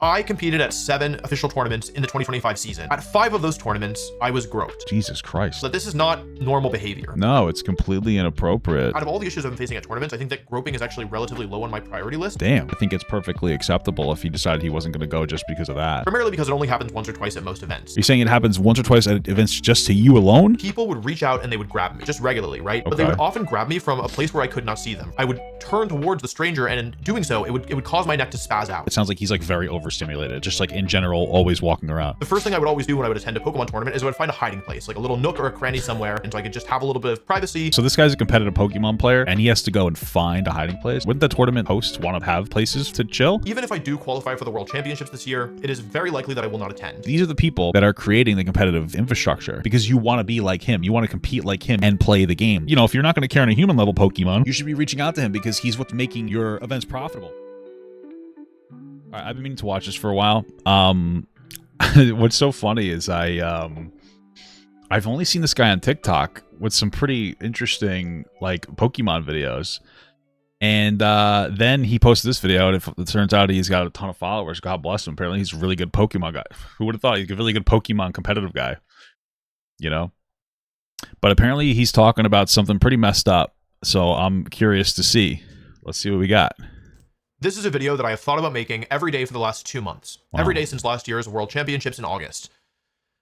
I competed at 7 official tournaments in the 2025 season. At 5 of those tournaments, I was groped. Jesus Christ. But this is not normal behavior. No, it's completely inappropriate. Out of all the issues I've been facing at tournaments, I think that groping is actually relatively low on my priority list. Damn. I think it's perfectly acceptable if he decided he wasn't going to go just because of that. Primarily because it only happens once or twice at most events. You're saying it happens once or twice at events just to you alone? People would reach out and they would grab me, just regularly, right? But they would often grab me from a place where I could not see them. I would turn towards the stranger, and in doing so, it would cause my neck to spaz out. It sounds like he's like very overstimulated, just like in general, always walking around. The first thing I would always do when I would attend a Pokemon tournament is I would find a hiding place, like a little nook or a cranny somewhere, and so I could just have a little bit of privacy. So this guy's a competitive Pokemon player, and he has to go and find a hiding place. Wouldn't the tournament host want to have places to chill? Even if I do qualify for the World Championships this year, it is very likely that I will not attend. These are the people that are creating the competitive infrastructure because you want to be like him. You want to compete like him and play the game. You know, if you're not going to care on a human level Pokemon, you should be reaching out to him because he's what's making your events profitable. All right, I've been meaning to watch this for a while. What's so funny is I've only seen this guy on TikTok with some pretty interesting like Pokemon videos. And then he posted this video, and it turns out he's got a ton of followers. God bless him. Apparently, he's a really good Pokemon guy. Who would have thought? He's a really good Pokemon competitive guy, you know? But apparently, he's talking about something pretty messed up. So I'm curious to see. Let's see what we got. This is a video that I have thought about making every day for the last 2 months. Wow. Every day since last year's World Championships in August.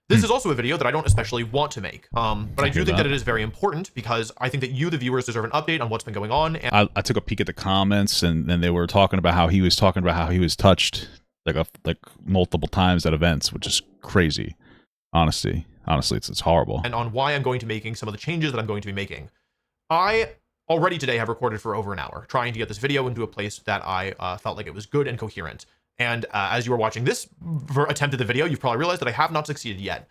This is also a video that I don't especially want to make, but I do think that it is very important because I think that you, the viewers, deserve an update on what's been going on. And I took a peek at the comments, and they were talking about how he was touched like multiple times at events, which is crazy. Honestly, it's horrible. And on why I'm going to be making some of the changes that I'm going to be making. I already today have recorded for over an hour trying to get this video into a place that I felt like it was good and coherent. And as you are watching this attempt at the video, you've probably realized that I have not succeeded yet.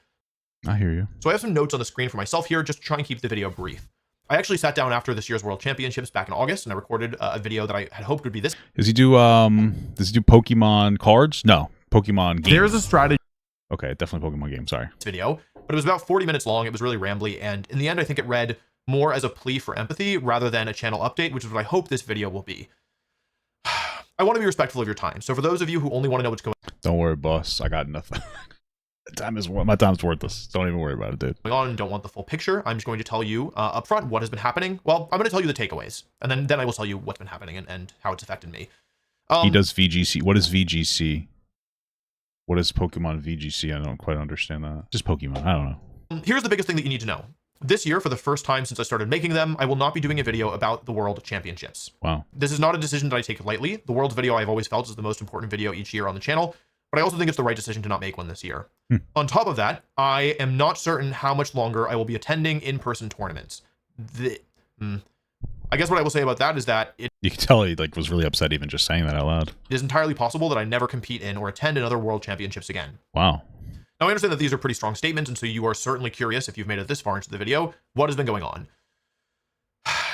I hear you. So I have some notes on the screen for myself here, just to try and keep the video brief. I actually sat down after this year's World Championships back in August, and I recorded a video that I had hoped would be this. Does he do Pokemon cards? No, Pokemon games. There's a strategy. Okay, definitely Pokemon game, sorry. Video, but it was about 40 minutes long. It was really rambly, and in the end, I think it read more as a plea for empathy rather than a channel update, which is what I hope this video will be. I want to be respectful of your time. So for those of you who only want to know what's going Don't worry, boss. I got nothing. My time's worthless. Don't even worry about it, dude. on and don't want the full picture, I'm just going to tell you up front what has been happening. Well, I'm going to tell you the takeaways, and then I will tell you what's been happening and how it's affected me. He does VGC. What is VGC? What is Pokemon VGC? I don't quite understand that. Just Pokemon. I don't know. Here's the biggest thing that you need to know. This year, for the first time since I started making them, I will not be doing a video about the World Championships. Wow. This is not a decision that I take lightly. The World's video I've always felt is the most important video each year on the channel, but I also think it's the right decision to not make one this year. On top of that, I am not certain how much longer I will be attending in-person tournaments. I guess what I will say about that is that You can tell he was really upset even just saying that out loud. It is entirely possible that I never compete in or attend another World Championships again. Wow. Now, I understand that these are pretty strong statements, and so you are certainly curious, if you've made it this far into the video, what has been going on.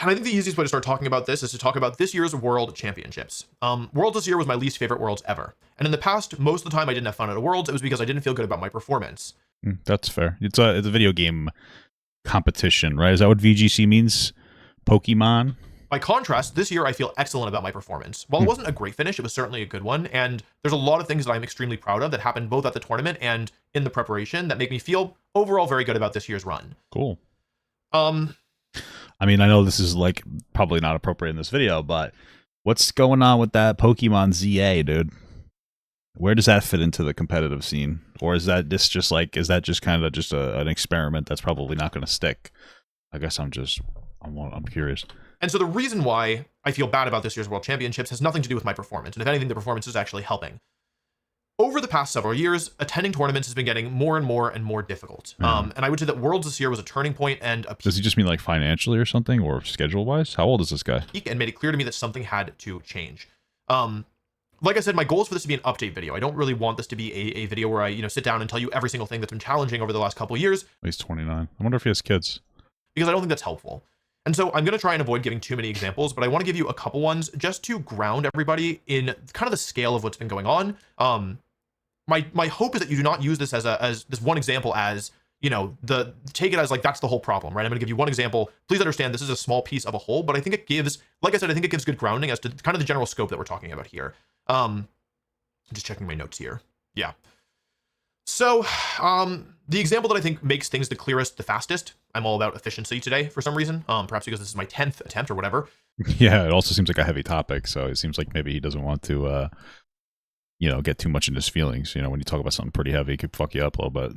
And I think the easiest way to start talking about this is to talk about this year's World Championships. Worlds this year was my least favorite Worlds ever. And in the past, most of the time I didn't have fun at a Worlds, it was because I didn't feel good about my performance. That's fair. It's a video game competition, right? Is that what VGC means? Pokemon? By contrast, this year I feel excellent about my performance. While it wasn't a great finish, it was certainly a good one, and there's a lot of things that I'm extremely proud of that happened both at the tournament and in the preparation that make me feel overall very good about this year's run. Cool. I mean, I know this is probably not appropriate in this video, but what's going on with that Pokemon ZA, dude? Where does that fit into the competitive scene? Or is that just kind of just an experiment that's probably not going to stick? I guess I'm curious. And so the reason why I feel bad about this year's World Championships has nothing to do with my performance. And if anything, the performance is actually helping. Over the past several years, attending tournaments has been getting more and more difficult. And I would say that Worlds this year was a turning point and a peak. Does he just mean financially or something, or schedule-wise? How old is this guy? And made it clear to me that something had to change. Like I said, my goal is for this to be an update video. I don't really want this to be a video where I sit down and tell you every single thing that's been challenging over the last couple of years. He's 29. I wonder if he has kids. Because I don't think that's helpful. And so I'm going to try and avoid giving too many examples, but I want to give you a couple ones just to ground everybody in kind of the scale of what's been going on. My hope is that you do not use this as this one example as, take it as that's the whole problem, right? I'm going to give you one example. Please understand this is a small piece of a whole, but I think it gives, like I said, I think it gives good grounding as to kind of the general scope that we're talking about here. Just checking my notes here. Yeah. So, the example that I think makes things the clearest, the fastest, I'm all about efficiency today for some reason, perhaps because this is my 10th attempt or whatever. Yeah, it also seems like a heavy topic, so it seems like maybe he doesn't want to, you know, get too much into his feelings. You know, when you talk about something pretty heavy, it could fuck you up a little bit.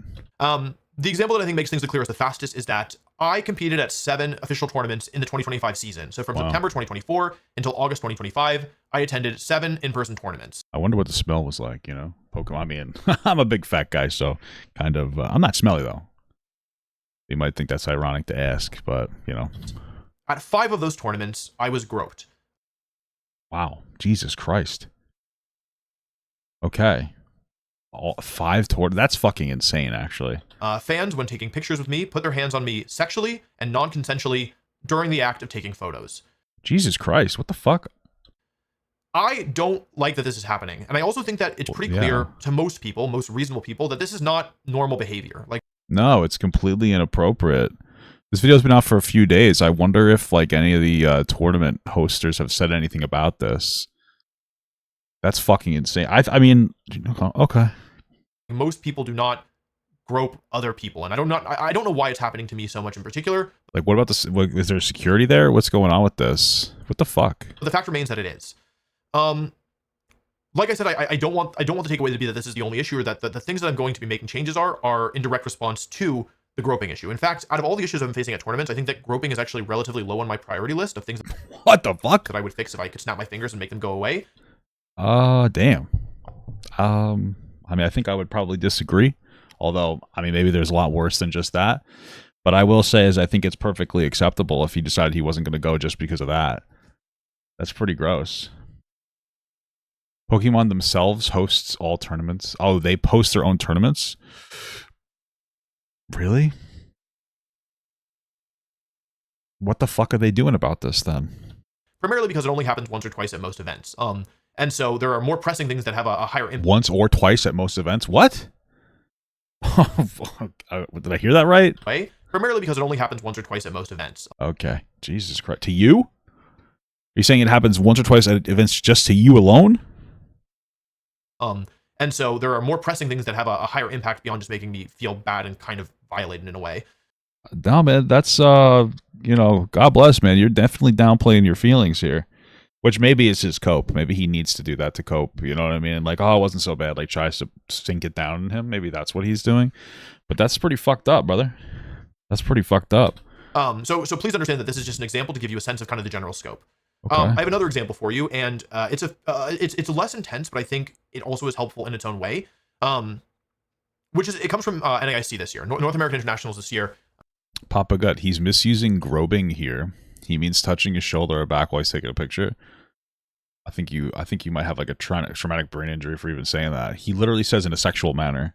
The example that I think makes things the clearest, the fastest, is that I competed at 7 official tournaments in the 2025 season. So from September 2024 until August 2025, I attended 7 in-person tournaments. I wonder what the smell was like, you know? Pokemon, I mean, I'm a big fat guy, so kind of, I'm not smelly, though. You might think that's ironic to ask, but, you know. At 5 of those tournaments, I was groped. Wow. Jesus Christ. Okay. All 5 tournaments. That's fucking insane, actually. Fans, when taking pictures with me, put their hands on me sexually and non-consensually during the act of taking photos. Jesus Christ, what the fuck? I don't like that this is happening. And I also think that it's pretty clear to most people, most reasonable people, that this is not normal behavior. Like, no, it's completely inappropriate. This video's been out for a few days. I wonder if, like, any of the tournament hosters have said anything about this. That's fucking insane. I mean, okay. Most people do not grope other people, and I don't know why it's happening to me so much in particular. Like, what about this? Is there security there? What's going on with this? What the fuck? But the fact remains that it is. Like I said, I don't want the takeaway to be that this is the only issue, or that the things that I'm going to be making changes are in direct response to the groping issue. In fact, out of all the issues I'm facing at tournaments, I think that groping is actually relatively low on my priority list of things. What the fuck? That I would fix if I could snap my fingers and make them go away. Damn. I mean, I think I would probably disagree. Although, I mean, maybe there's a lot worse than just that. But I will say is I think it's perfectly acceptable if he decided he wasn't going to go just because of that. That's pretty gross. Pokemon themselves hosts all tournaments. Oh, they post their own tournaments? Really? What the fuck are they doing about this then? Primarily because it only happens once or twice at most events. And so there are more pressing things that have a higher impact. Once or twice at most events? What? Did I hear that right? Primarily because it only happens once or twice at most events. Okay. Jesus Christ. To you? Are you saying it happens once or twice at events just to you alone? And so there are more pressing things that have a higher impact beyond just making me feel bad and kind of violated in a way. No, man, that's, you know, God bless, man. You're definitely downplaying your feelings here. Which maybe is his cope. Maybe he needs to do that to cope. You know what I mean? Like, oh, it wasn't so bad. Like, tries to sink it down in him. Maybe that's what he's doing. But that's pretty fucked up, brother. That's pretty fucked up. So please understand that this is just an example to give you a sense of kind of the general scope. Okay. I have another example for you, and it's less intense, but I think it also is helpful in its own way. It comes from NAIC this year, North American Internationals this year. Papa Gut, he's misusing groping here. He means touching his shoulder or back while he's taking a picture. I think you might have like a traumatic brain injury for even saying that. He literally says in a sexual manner.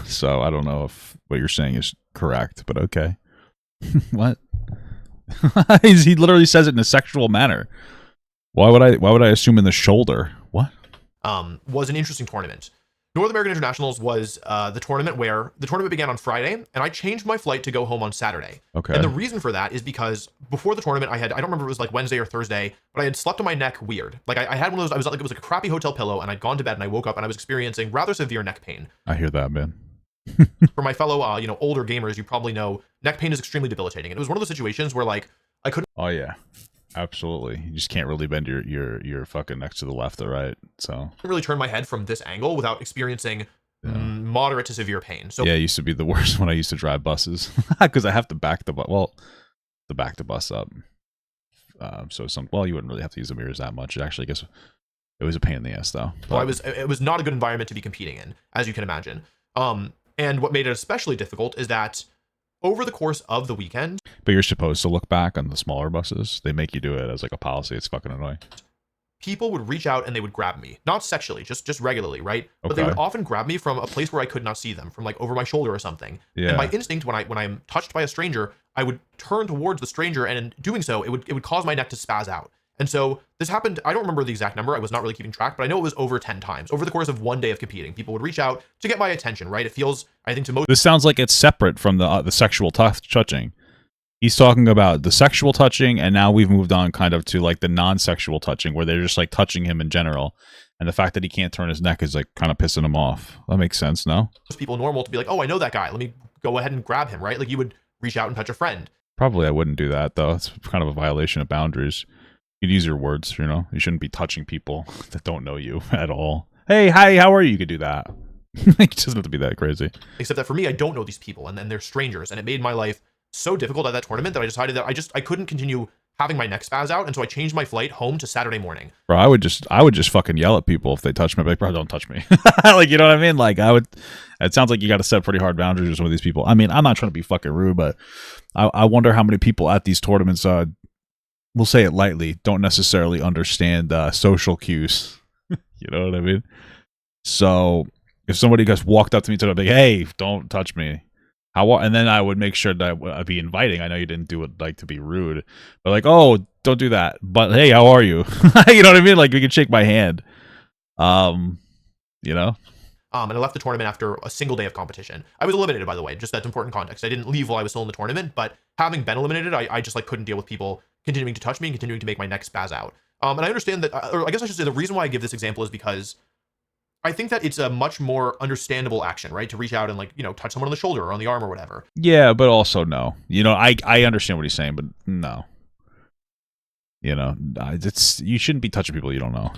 So I don't know if what you're saying is correct, but okay. What? He literally says it in a sexual manner. Why would I assume in the shoulder? What? Was an interesting tournament. North American Internationals was the tournament where the tournament began on Friday, and I changed my flight to go home on Saturday. Okay. And the reason for that is because before the tournament, I don't remember if it was like Wednesday or Thursday, but I had slept on my neck weird. Like I had one of those, it was like a crappy hotel pillow, and I'd gone to bed and I woke up and I was experiencing rather severe neck pain. I hear that, man. For my fellow, older gamers, you probably know neck pain is extremely debilitating. And it was one of those situations where like I couldn't. Oh yeah. Absolutely. You just can't really bend your fucking neck to the left or right. So really turn my head from this angle without experiencing moderate to severe pain. So yeah, it used to be the worst when I used to drive buses because I have to back the bus up. You wouldn't really have to use the mirrors that much. Actually, I guess it was a pain in the ass though. Well, it was not a good environment to be competing in, as you can imagine. And what made it especially difficult is that over the course of the weekend. But you're supposed to look back on the smaller buses. They make you do it as like a policy. It's fucking annoying. People would reach out and they would grab me. Not sexually, just regularly, right? Okay. But they would often grab me from a place where I could not see them, from like over my shoulder or something. Yeah. And my instinct when I'm touched by a stranger, I would turn towards the stranger, and in doing so, it would cause my neck to spaz out. And so this happened, I don't remember the exact number, I was not really keeping track, but I know it was over 10 times. Over the course of one day of competing, people would reach out to get my attention, right? It feels, I think to most... This sounds like it's separate from the sexual touching. He's talking about the sexual touching, and now we've moved on kind of to like the non-sexual touching, where they're just like touching him in general, and the fact that he can't turn his neck is like kind of pissing him off. That makes sense, no? Most people normal to be like, oh, I know that guy. Let me go ahead and grab him, right? Like you would reach out and touch a friend. Probably I wouldn't do that though. It's kind of a violation of boundaries. You'd use your words, you know. You shouldn't be touching people that don't know you at all. Hey, hi, how are you? You could do that. It doesn't have to be that crazy. Except that for me, I don't know these people, and they're strangers, and it made my life so difficult at that tournament that I decided that I couldn't continue having my neck spaz out, and so I changed my flight home to Saturday morning. Bro, I would just fucking yell at people if they touch me. I'd be like, bro, don't touch me. Like, you know what I mean? Like, I would. It sounds like you got to set pretty hard boundaries with some of these people. I mean, I'm not trying to be fucking rude, but I wonder how many people at these tournaments, we'll say it lightly, don't necessarily understand social cues. You know what I mean? So if somebody just walked up to me and be like, hey, don't touch me. And then I would make sure that I'd be inviting. I know you didn't do it like to be rude, but like, oh, don't do that. But hey, how are you? You know what I mean? Like, you can shake my hand. You know. And I left the tournament after a single day of competition. I was eliminated, by the way. Just that's important context. I didn't leave while I was still in the tournament, but having been eliminated, I just like couldn't deal with people continuing to touch me and continuing to make my neck spaz out. And I understand that, or I guess I should say the reason why I give this example is because I think that it's a much more understandable action, right? To reach out and like, you know, touch someone on the shoulder or on the arm or whatever. Yeah, but also no. You know, I understand what he's saying, but no. You know, you shouldn't be touching people you don't know.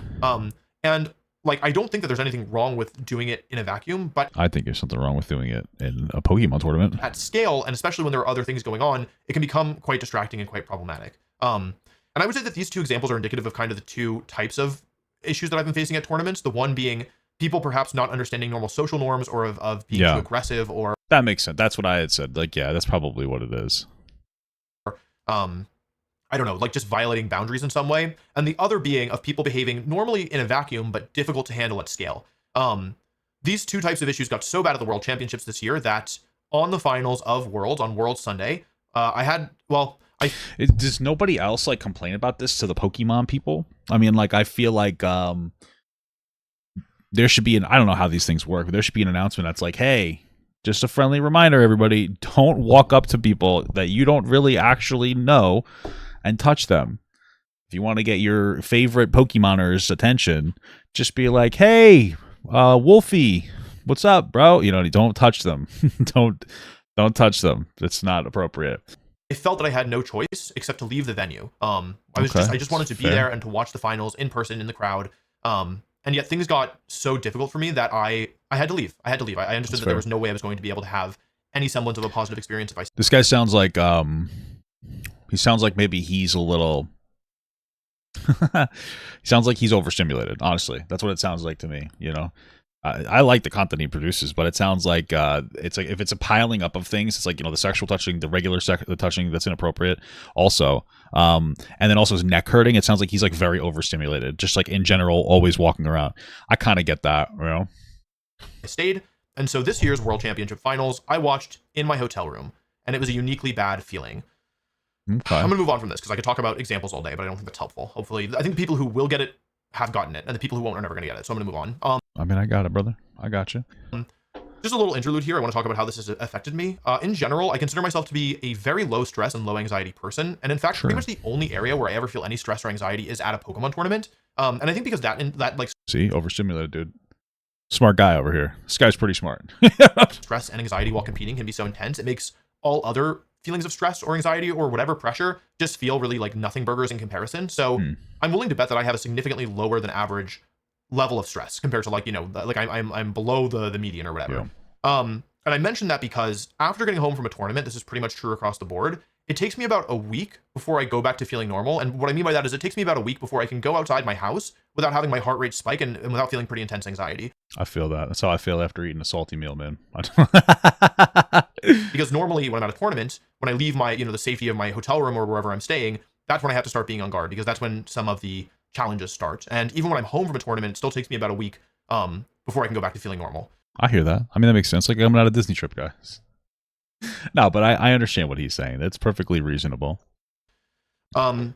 And like, I don't think that there's anything wrong with doing it in a vacuum, but I think there's something wrong with doing it in a Pokemon tournament. At scale, and especially when there are other things going on, it can become quite distracting and quite problematic. And I would say that these two examples are indicative of kind of the two types of issues that I've been facing at tournaments. The one being people perhaps not understanding normal social norms or of being too aggressive or... That makes sense. That's what I had said. Like, yeah, that's probably what it is. I don't know, like just violating boundaries in some way. And the other being of people behaving normally in a vacuum, but difficult to handle at scale. These two types of issues got so bad at the World Championships this year that on the finals of Worlds, on World Sunday, does nobody else like complain about this to the Pokemon people? I mean, like, I feel like there should be I don't know how these things work, but there should be an announcement that's like, hey, just a friendly reminder, everybody, don't walk up to people that you don't really actually know and touch them. If you want to get your favorite Pokemoners' attention, just be like, hey, Wolfey, what's up, bro? You know, don't touch them. don't touch them. It's not appropriate. I felt that I had no choice except to leave the venue. I just wanted to be there and to watch the finals in person in the crowd. And yet things got so difficult for me that I had to leave. I understood that there was no way I was going to be able to have any semblance of a positive experience if I... This guy sounds like he sounds like maybe he's a little he sounds like he's overstimulated, honestly. That's what it sounds like to me, you know. I like the content he produces, but it sounds like it's like if it's a piling up of things, it's like, you know, the sexual touching, the regular the touching that's inappropriate also, and then also his neck hurting. It sounds like he's like very overstimulated, just like in general, always walking around. I kind of get that, you know. I stayed, and so this year's World Championship Finals, I watched in my hotel room, and it was a uniquely bad feeling. Okay. I'm gonna move on from this because I could talk about examples all day, but I don't think that's helpful. Hopefully, I think the people who will get it have gotten it, and the people who won't are never gonna get it. So I'm gonna move on. I mean, I got it, brother. I got you. Just a little interlude here. I want to talk about how this has affected me. In general, I consider myself to be a very low stress and low anxiety person, and in fact, pretty much the only area where I ever feel any stress or anxiety is at a Pokemon tournament. And I think because that like overstimulated, dude. Smart guy over here. This guy's pretty smart. Stress and anxiety while competing can be so intense. It makes all other feelings of stress or anxiety or whatever pressure just feel really like nothing burgers in comparison. So I'm willing to bet that I have a significantly lower than average level of stress compared to, like, you know, like I'm below the median or whatever. And I mentioned that because after getting home from a tournament, this is pretty much true across the board, it takes me about a week before I go back to feeling normal. And what I mean by that is it takes me about a week before I can go outside my house without having my heart rate spike and without feeling pretty intense anxiety. I feel that. That's how I feel after eating a salty meal, man. Because normally when I'm at a tournament, when I leave my, you know, the safety of my hotel room or wherever I'm staying, that's when I have to start being on guard, because that's when some of the challenges start. And even when I'm home from a tournament, it still takes me about a week before I can go back to feeling normal. I hear that. I mean, that makes sense. Like, I'm not a Disney trip, guys. No, but I understand what he's saying. That's perfectly reasonable. I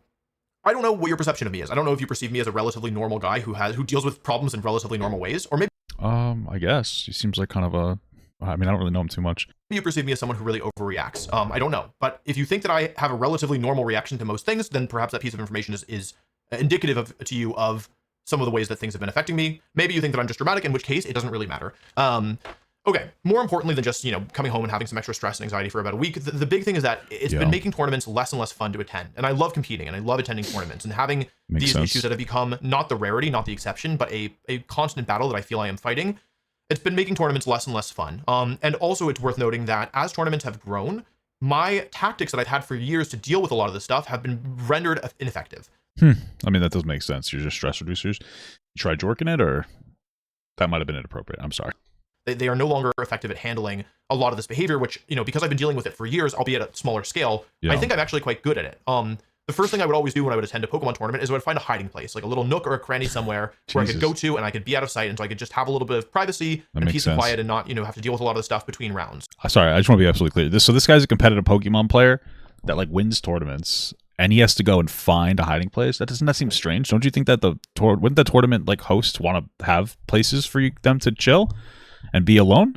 don't know what your perception of me is. I don't know if you perceive me as a relatively normal guy who deals with problems in relatively normal ways, or maybe I guess he seems like kind of a I mean, I don't really know him too much. You perceive me as someone who really overreacts. I don't know. But if you think that I have a relatively normal reaction to most things, then perhaps that piece of information is indicative to you of some of the ways that things have been affecting me. Maybe you think that I'm just dramatic, in which case it doesn't really matter. Okay, more importantly than just, coming home and having some extra stress and anxiety for about a week, the big thing is that it's been making tournaments less and less fun to attend. And I love competing and I love attending tournaments and having these issues that have become not the rarity, not the exception, but a constant battle that I feel I am fighting. It's been making tournaments less and less fun. And also it's worth noting that as tournaments have grown, my tactics that I've had for years to deal with a lot of this stuff have been rendered ineffective. I mean, that does make sense. You're just stress reducers. You tried jorking it, or that might have been inappropriate. I'm sorry. They are no longer effective at handling a lot of this behavior, which, because I've been dealing with it for years, albeit at a smaller scale, I think I'm actually quite good at it. The first thing I would always do when I would attend a Pokemon tournament is I would find a hiding place, like a little nook or a cranny somewhere where I could go to and I could be out of sight, and so I could just have a little bit of privacy and peace and quiet and not, have to deal with a lot of the stuff between rounds. Sorry, I just want to be absolutely clear. So this guy's a competitive Pokemon player that wins tournaments, and he has to go and find a hiding place. That seem strange? Don't you think that wouldn't the tournament host want to have places for them to chill and be alone?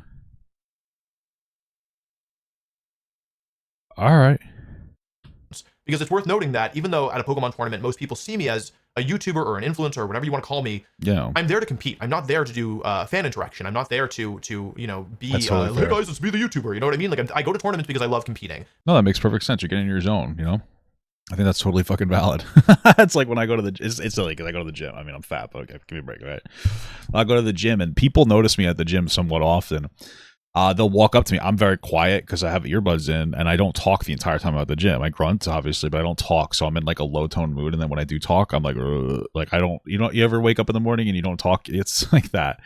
All right. Because it's worth noting that even though at a Pokemon tournament, most people see me as a YouTuber or an influencer or whatever you want to call me, I'm there to compete. I'm not there to do fan interaction. I'm not there to be, hey guys, let's be the YouTuber. You know what I mean? I go to tournaments because I love competing. No, that makes perfect sense. You're getting in your zone, I think that's totally fucking valid. It's like when I go to it's silly because I go to the gym. I mean, I'm fat, but okay, give me a break, right? I go to the gym and people notice me at the gym somewhat often. They'll walk up to me. I'm very quiet because I have earbuds in and I don't talk the entire time at the gym. I grunt, obviously, but I don't talk. So I'm in a low tone mood. And then when I do talk, I'm I don't, you ever wake up in the morning and you don't talk? It's like that.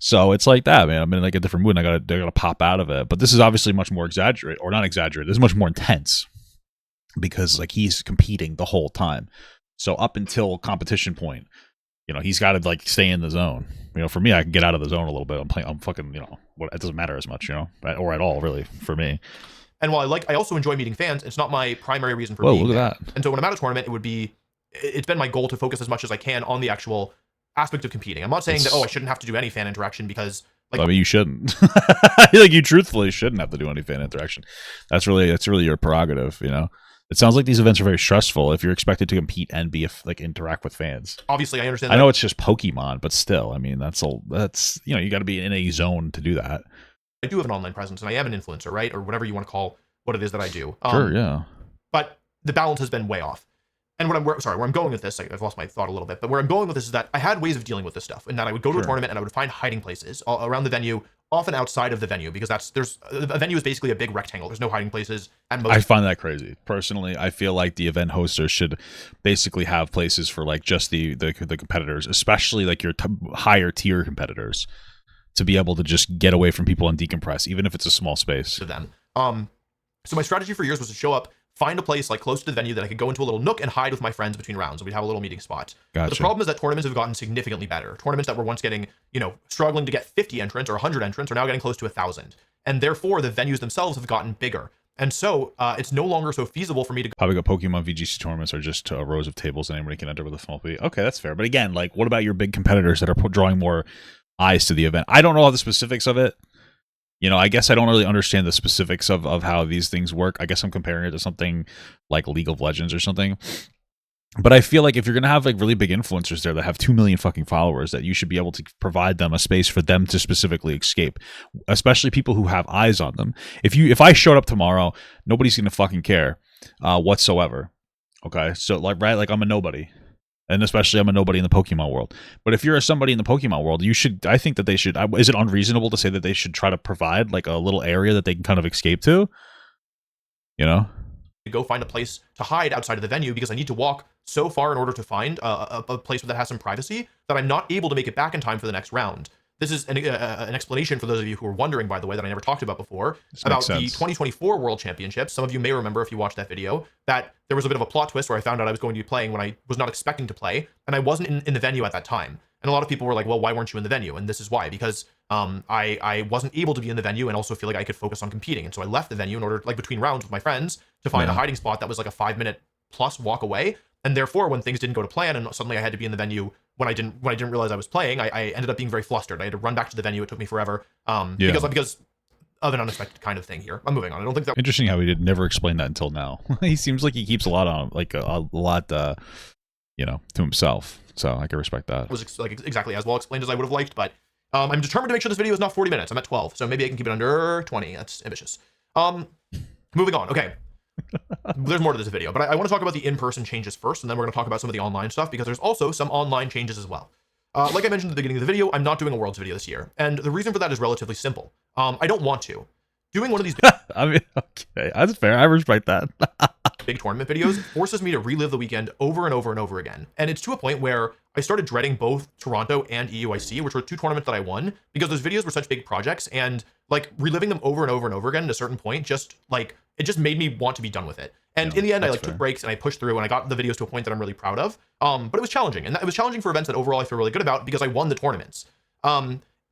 So it's like that, man. I'm in a different mood and I gotta pop out of it. But this is obviously much more exaggerated, or not exaggerated. This is much more intense because he's competing the whole time. So up until competition point, he's got to stay in the zone. For me, I can get out of the zone a little bit. I'm fucking, it doesn't matter as much, or at all, really, for me. And while I also enjoy meeting fans, it's not my primary reason for being there. Look at that. And so when I'm at a tournament, it's been my goal to focus as much as I can on the actual aspect of competing. I'm not saying that, I shouldn't have to do any fan interaction because you shouldn't. You truthfully shouldn't have to do any fan interaction. That's really your prerogative, It sounds like these events are very stressful if you're expected to compete and be interact with fans. Obviously, I understand. I know it's just Pokemon, but still, I mean, that's you got to be in a zone to do that. I do have an online presence, and I am an influencer, right, or whatever you want to call what it is that I do. Sure, yeah. But the balance has been way off. And where I'm going with this, I've lost my thought a little bit, but where I'm going with this is that I had ways of dealing with this stuff, and that I would go to a tournament and I would find hiding places around the venue, often outside of the venue, because a venue is basically a big rectangle. There's no hiding places at most. I find that crazy. Personally, I feel like the event hosters should basically have places for just the competitors, especially your higher tier competitors, to be able to just get away from people and decompress, even if it's a small space. To them. So my strategy for years was to show up, find a place close to the venue that I could go into a little nook and hide with my friends between rounds, and we'd have a little meeting spot. Gotcha. But the problem is that tournaments have gotten significantly better. Tournaments that were once getting, struggling to get 50 entrants or 100 entrants are now getting close to 1,000. And therefore, the venues themselves have gotten bigger. And so it's no longer so feasible for me to go. Probably Pokemon VGC tournaments are just rows of tables and anybody can enter with a small fee. Okay, that's fair. But again, what about your big competitors that are drawing more eyes to the event? I don't know all the specifics of it. I guess I don't really understand the specifics of how these things work. I guess I'm comparing it to something like League of Legends or something. But I feel like if you're going to have really big influencers there that have 2 million fucking followers, that you should be able to provide them a space for them to specifically escape, especially people who have eyes on them. If I showed up tomorrow, nobody's going to fucking care whatsoever. Okay? So I'm a nobody. And especially I'm a nobody in the Pokemon world. But if you're somebody in the Pokemon world, I think that they should, is it unreasonable to say that they should try to provide a little area that they can kind of escape to? Go find a place to hide outside of the venue because I need to walk so far in order to find a place that has some privacy that I'm not able to make it back in time for the next round. This is an explanation for those of you who are wondering, by the way, that I never talked about before, about the 2024 World Championships. Some of you may remember, if you watched that video, that there was a bit of a plot twist where I found out I was going to be playing when I was not expecting to play, and I wasn't in the venue at that time. And a lot of people were like, well, why weren't you in the venue? And this is why, because I wasn't able to be in the venue and also feel like I could focus on competing. And so I left the venue in order, between rounds with my friends, to find a hiding spot that was a 5-minute plus walk away. And therefore, when things didn't go to plan and suddenly I had to be in the venue when I didn't realize I was playing, I ended up being very flustered. I had to run back to the venue. It took me forever. Because of an unexpected kind of thing here. I'm moving on. I don't think that interesting how he did never explain that until now. He seems like he keeps a lot on, like a lot, you know, to himself. So I can respect that. was like exactly as well explained as I would have liked, but I'm determined to make sure this video is not 40 minutes. I'm at 12, so maybe I can keep it under 20. That's ambitious. Moving on. Okay. There's more to this video, but I want to talk about the in-person changes first, and then we're going to talk about some of the online stuff, because there's also some online changes as well. Like I mentioned at the beginning of the video, I'm not doing a Worlds video this year, and the reason for that is relatively simple. I don't want to. Doing one of these I mean, okay, that's fair. I respect that. big tournament videos forces me to relive the weekend over and over and over again. And it's to a point where I started dreading both Toronto and EUIC, which were 2 tournaments that I won, because those videos were such big projects, and like reliving them over and over and over again at a certain point, just like, it just made me want to be done with it. And in the end, I like took breaks and I pushed through and I got the videos to a point that I'm really proud of. But it was challenging, and it was challenging for events that overall I feel really good about because I won the tournaments.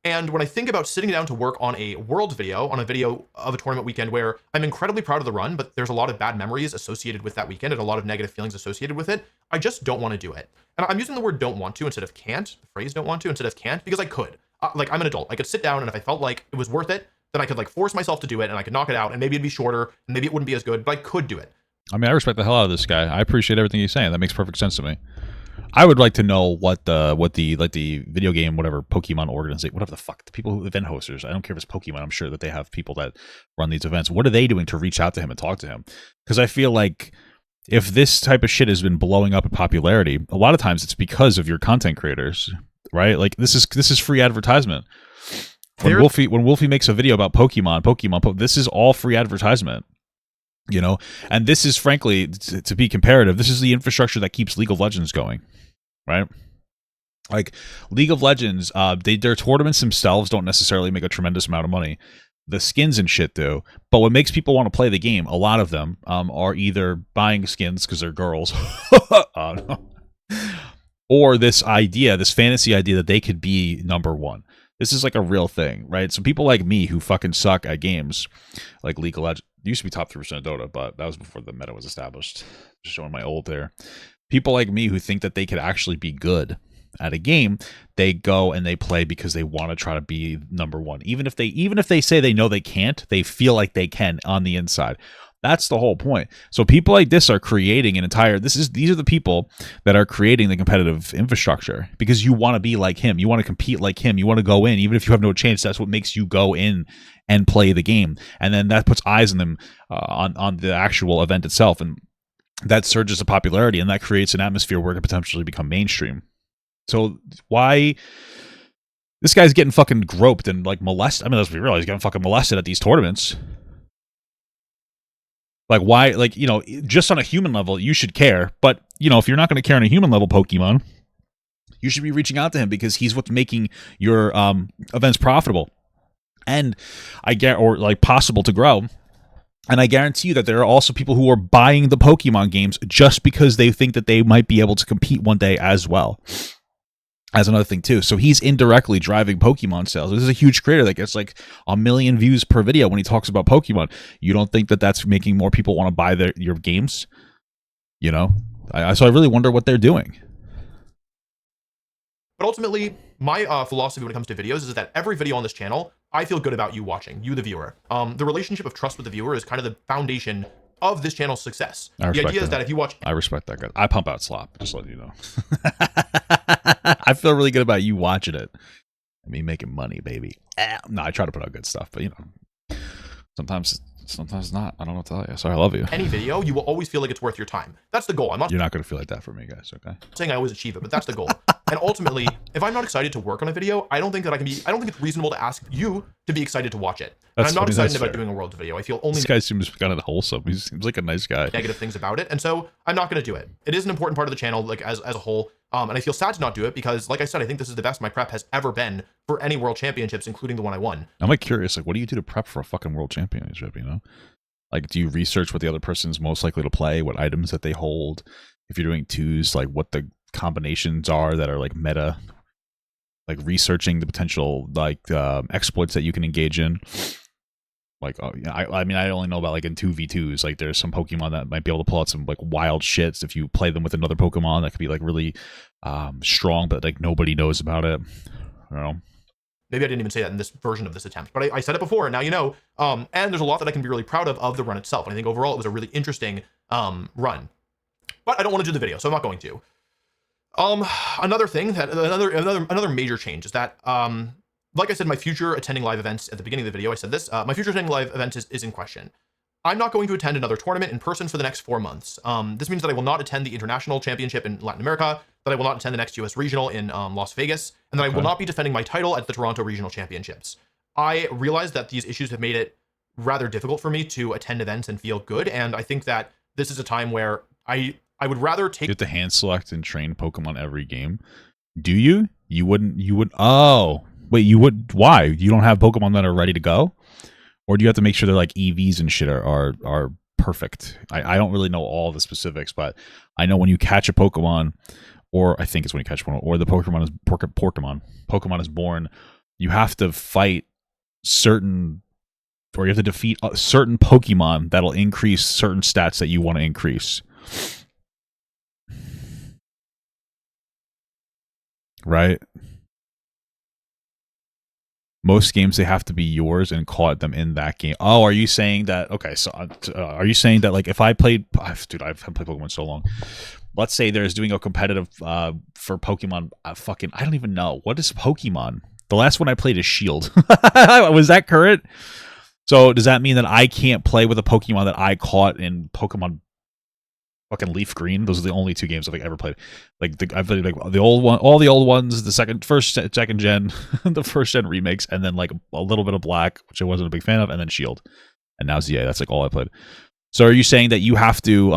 And when I think about sitting down to work on a Worlds video, on a video of a tournament weekend where I'm incredibly proud of the run, but there's a lot of bad memories associated with that weekend and a lot of negative feelings associated with it, I just don't want to do it. And I'm using the word don't want to instead of can't, the phrase don't want to instead of can't, because I could. Like, I'm an adult. I could sit down, and if I felt like it was worth it, then I could like force myself to do it, and I could knock it out, and maybe it'd be shorter, and maybe it wouldn't be as good, but I could do it. I mean, I respect the hell out of this guy. I appreciate everything he's saying. That makes perfect sense to me. I would like to know what the video game, whatever, Pokemon organization, whatever the fuck, the people who event hosters, I don't care if it's Pokemon, I'm sure that they have people that run these events. What are they doing to reach out to him and talk to him? Because I feel like if this type of shit has been blowing up in popularity, a lot of times it's because of your content creators, right? Like this is free advertisement. When Wolfey makes a video about Pokemon, this is all free advertisement. You know, and this is, frankly, to be comparative, this is the infrastructure that keeps League of Legends going, right? Like League of Legends, their tournaments themselves don't necessarily make a tremendous amount of money. The skins and shit do, but what makes people want to play the game, a lot of them are either buying skins because they're girls, or this fantasy idea that they could be number one. This is like a real thing, right? So people like me who fucking suck at games, like League of Legends, used to be top 3% of Dota, but that was before the meta was established. Just showing my old there. People like me who think that they could actually be good at a game, they go and they play because they want to try to be number one. Even if they say they know they can't, they feel like they can on the inside. That's the whole point. So people like this are creating an entire, these are the people that are creating the competitive infrastructure because you want to be like him. You want to compete like him. You want to go in, even if you have no chance. That's what makes you go in and play the game. And then that puts eyes on them on the actual event itself. And that surges the popularity, and that creates an atmosphere where it could potentially become mainstream. So why this guy's getting fucking groped and like molested? I mean, let's be real, he's getting fucking molested at these tournaments. Like, why? Like, you know, just on a human level, you should care. But, you know, if you're not going to care on a human level, Pokemon, you should be reaching out to him because he's what's making your events profitable and possible to grow. And I guarantee you that there are also people who are buying the Pokemon games just because they think that they might be able to compete one day as well. As another thing too. So he's indirectly driving Pokemon sales. This is a huge creator that gets like 1 million views per video when he talks about Pokemon. You don't think that that's making more people want to buy your games? You know? So I really wonder what they're doing. But ultimately, my philosophy when it comes to videos is that every video on this channel, I feel good about you watching, you the viewer. The relationship of trust with the viewer is kind of the foundation of this channel's success. The idea is that if you watch... I respect that, guy. I pump out slop, just letting you know. I feel really good about you watching it. I mean, making money, baby. No, I try to put out good stuff, but, you know, sometimes not. I don't know what to tell you. Sorry, I love you. Any video, you will always feel like it's worth your time. That's the goal. You're not going to feel like that for me, guys, okay? I'm saying I always achieve it, but that's the goal. And ultimately, if I'm not excited to work on a video, I don't think it's reasonable to ask you to be excited to watch it. And I'm not excited about doing a Worlds video. I feel only... This guy seems kind of wholesome. He seems like a nice guy. Negative things about it. And so I'm not going to do it. It is an important part of the channel, like as a whole. And I feel sad to not do it because, like I said, I think this is the best my prep has ever been for any world championships, including the one I won. I'm like curious, like, what do you do to prep for a fucking world championship, you know? Like, do you research what the other person's most likely to play, what items that they hold? If you're doing twos, like what the combinations are that are like meta, like researching the potential like exploits that you can engage in. Like, oh, yeah, I mean, I only know about like in 2v2s. Like, there's some Pokemon that might be able to pull out some like wild shits if you play them with another Pokemon that could be like really strong, but like nobody knows about it. I don't know. Maybe I didn't even say that in this version of this attempt, but I said it before, and now you know. And there's a lot that I can be really proud of the run itself. And I think overall it was a really interesting run. But I don't want to do the video, so I'm not going to. Another thing that another major change is that like I said, my future attending live events at the beginning of the video, I said this, my future attending live events is in question. I'm not going to attend another tournament in person for the next 4 months. This means that I will not attend the International Championship in Latin America, that I will not attend the next US Regional in Las Vegas, and that I will not be defending my title at the Toronto Regional Championships. I realize that these issues have made it rather difficult for me to attend events and feel good, and I think that this is a time where I would rather take... You have to hand select and train Pokemon every game. Do you? You would... Oh... Wait, you would? Why? You don't have Pokemon that are ready to go, or do you have to make sure they're like EVs and shit are perfect? I don't really know all the specifics, but I know when you catch a Pokemon, or I think it's when you catch one, or the Pokemon is born, you have to fight certain, or you have to defeat certain Pokemon that'll increase certain stats that you want to increase. Right? Most games, they have to be yours and caught them in that game. Oh, are you saying that? Okay, so are you saying that, like, if I played... Dude, I haven't played Pokemon so long. Let's say there's doing a competitive for Pokemon. I don't even know. What is Pokemon? The last one I played is Shield. Was that current? So does that mean that I can't play with a Pokemon that I caught in Pokemon fucking Leaf Green? Those are the only 2 games I've ever played. Like I've played like the old one, all the old ones, the second gen, the first gen remakes, and then like a little bit of Black, which I wasn't a big fan of, and then Shield, and now ZA. That's like all I played. So are you saying that you have to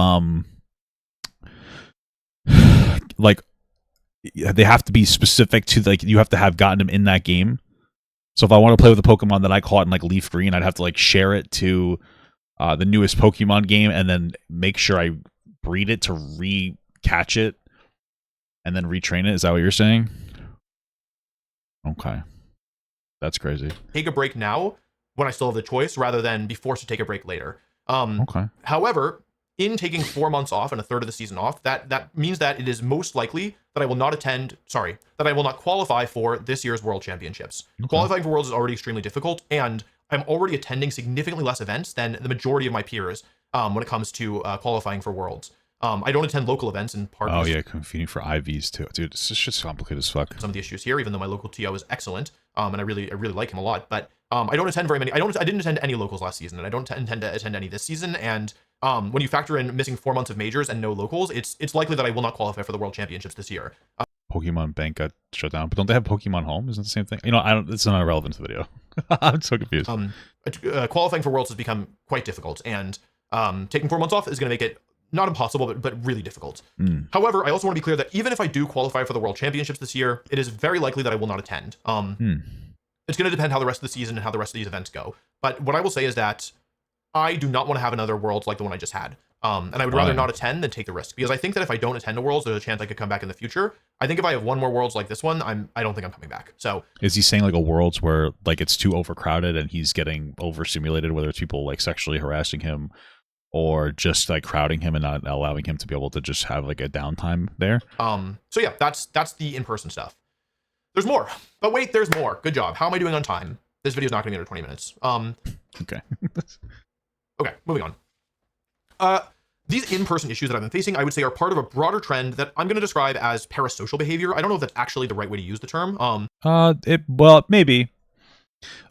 like they have to be specific to, like, you have to have gotten them in that game? So if I want to play with a Pokemon that I caught in like Leaf Green, I'd have to like share it to the newest Pokemon game, and then make sure I breed it to re-catch it and then retrain it. Is that what you're saying? Okay. That's crazy. Take a break now when I still have the choice, rather than be forced to take a break later. Okay. However, in taking 4 months off and a third of the season off, that means that it is most likely that I will not that I will not qualify for this year's World Championships. Okay. Qualifying for Worlds is already extremely difficult, and I'm already attending significantly less events than the majority of my peers when it comes to qualifying for Worlds. I don't attend local events in part. Oh yeah, competing for IVs too, dude. It's just complicated as fuck. Some of the issues here, even though my local TO is excellent, and I really like him a lot, but I don't attend very many. I didn't attend any locals last season, and I don't intend to attend any this season. And when you factor in missing 4 months of majors and no locals, it's likely that I will not qualify for the World Championships this year. Pokemon Bank got shut down, but don't they have Pokemon Home? Isn't it the same thing? You know, I don't. It's not relevant to the video. I'm so confused. Qualifying for Worlds has become quite difficult, and taking 4 months off is going to make it not impossible, but really difficult. However, I also want to be clear that even if I do qualify for the World Championships this year, it is very likely that I will not attend. It's going to depend how the rest of the season and how the rest of these events go. But what I will say is that I do not want to have another Worlds like the one I just had. And I would rather not attend than take the risk, because I think that if I don't attend a Worlds, there's a chance I could come back in the future. I think if I have one more Worlds like this one, I don't think I'm coming back. So is he saying like a Worlds where like it's too overcrowded and he's getting overstimulated, whether it's people like sexually harassing him or just like crowding him and not allowing him to be able to just have like a downtime there? So yeah, that's the in-person stuff. There's more, but wait, there's more. Good job. How am I doing on time? This video's not going to be under 20 minutes. Okay. Okay, moving on. These in-person issues that I've been facing, I would say, are part of a broader trend that I'm going to describe as parasocial behavior. I don't know if that's actually the right way to use the term. Well, maybe.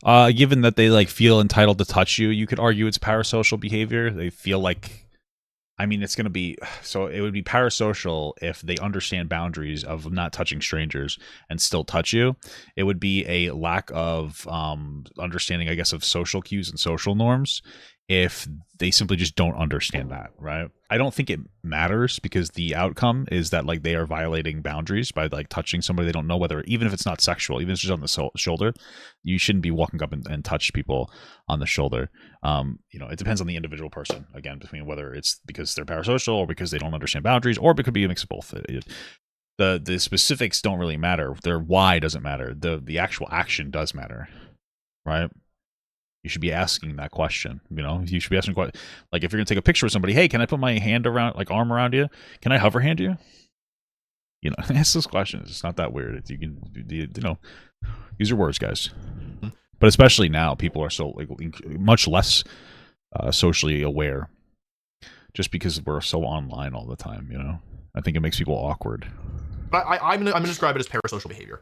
Given that they like feel entitled to touch you, you could argue it's parasocial behavior. They feel like, I mean, it's going to be, so it would be parasocial if they understand boundaries of not touching strangers and still touch you. It would be a lack of understanding, I guess, of social cues and social norms if they simply just don't understand that, right? I don't think it matters, because the outcome is that like they are violating boundaries by like touching somebody they don't know, whether, even if it's not sexual, even if it's just on the shoulder. You shouldn't be walking up and touch people on the shoulder. You know, it depends on the individual person, again, between whether it's because they're parasocial or because they don't understand boundaries, or it could be a mix of both. The specifics don't really matter. Their why doesn't matter. The actual action does matter, right? You should be asking that question. You know, you should be asking like if you're gonna take a picture with somebody, hey, can I put my hand around, like arm around you? Can I hover hand you? You know, ask those questions. It's not that weird. You can, you know, use your words, guys. But especially now, people are so like much less socially aware, just because we're so online all the time. You know, I think it makes people awkward. But I'm gonna describe it as parasocial behavior.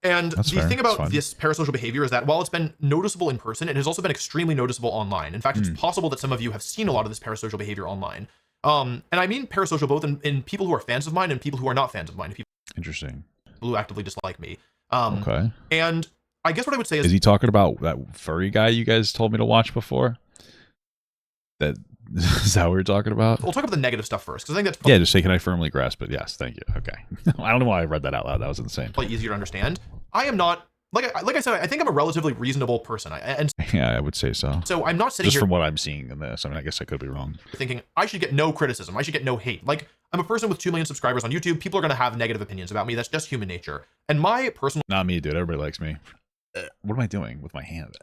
And That's the fair. thing about this parasocial behavior is that while it's been noticeable in person, it has also been extremely noticeable online. In fact, it's possible that some of you have seen a lot of this parasocial behavior online. And I mean parasocial both in people who are fans of mine and people who are not fans of mine. People Interesting. who actively dislike me. Okay. And I guess what I would say is he talking about that furry guy you guys told me to watch before? That is that what we're talking about? We'll talk about the negative stuff first, because I think that's probably, yeah. Just say, can I firmly grasp it? Yes, thank you. Okay. I don't know why I read that out loud. That was insane. probably easier to understand. I am not like I said. I think I'm a relatively reasonable person. Yeah, I would say so. So I'm not sitting just here from what I'm seeing in this. I mean, I guess I could be wrong. thinking I should get no criticism. I should get no hate. Like, I'm a person with 2 million subscribers on YouTube. People are going to have negative opinions about me. That's just human nature. And my personal Not me, dude. Everybody likes me. What am I doing with my hand?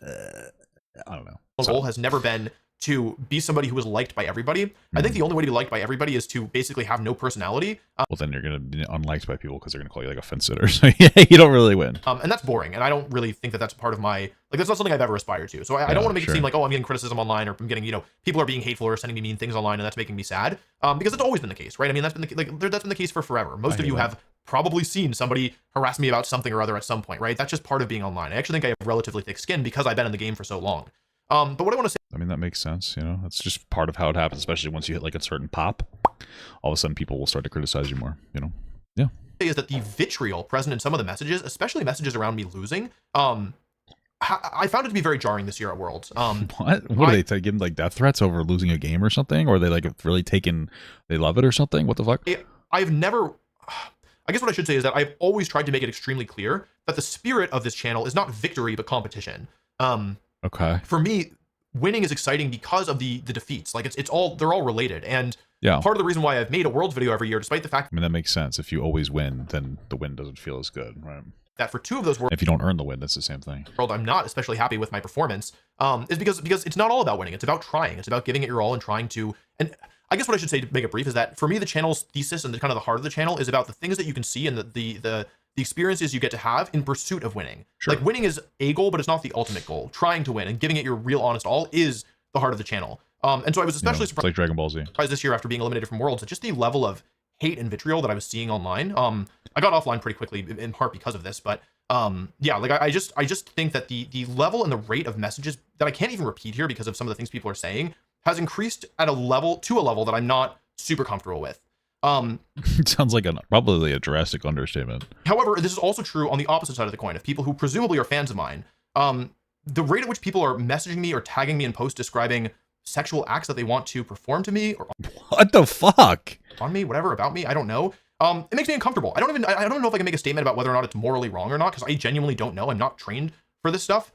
I don't know. goal has never been to be somebody who is liked by everybody. I think the only way to be liked by everybody is to basically have no personality. Well, then you're going to be unliked by people because they're going to call you like a fence sitter. So yeah, you don't really win. And that's boring. And I don't really think that that's part of my, like, that's not something I've ever aspired to. So I don't want to make it seem like, oh, I'm getting criticism online, or I'm getting, you know, people are being hateful or sending me mean things online, and that's making me sad. Because it's always been the case, right? I mean, that's been the case for forever. Most of you have probably seen somebody harass me about something or other at some point, right? That's just part of being online. I actually think I have relatively thick skin because I've been in the game for so long. But what I want to say, I mean, that makes sense. You know, that's just part of how it happens, especially once you hit like a certain pop. All of a sudden, people will start to criticize you more. You know, yeah. Is that the vitriol present in some of the messages, especially messages around me losing? I found it to be very jarring this year at Worlds. What are they taking, like death threats over losing a game or something? Or are they like really they love it or something? What the fuck? I've never. I guess what I should say is that I've always tried to make it extremely clear that the spirit of this channel is not victory but competition. Okay. For me, winning is exciting because of the defeats. Like they're all related. And yeah, part of the reason why I've made a Worlds video every year, despite the fact, I mean, that makes sense. If you always win, then the win doesn't feel as good, right? That for 2 of those Worlds, if you don't earn the win, that's the same thing. I'm not especially happy with my performance. Is because it's not all about winning. It's about trying. It's about giving it your all and trying to. And I guess what I should say to make it brief is that for me, the channel's thesis and the kind of the heart of the channel is about the things that you can see and the experiences you get to have in pursuit of winning. Sure. Like, winning is a goal, but it's not the ultimate goal. Trying to win and giving it your real honest all is the heart of the channel. And so I was especially surprised, like Dragon Ball Z, this year after being eliminated from Worlds, at just the level of hate and vitriol that I was seeing online. I got offline pretty quickly in part because of this, but yeah, like I just think that the level and the rate of messages that I can't even repeat here because of some of the things people are saying has increased at a level that I'm not super comfortable with. It sounds like probably a drastic understatement. However, this is also true on the opposite side of the coin of people who presumably are fans of mine. The rate at which people are messaging me or tagging me in posts describing sexual acts that they want to perform to me or what the fuck on me, whatever about me, I don't know. It makes me uncomfortable. I don't know if I can make a statement about whether or not it's morally wrong or not, because I genuinely don't know. I'm not trained for this stuff.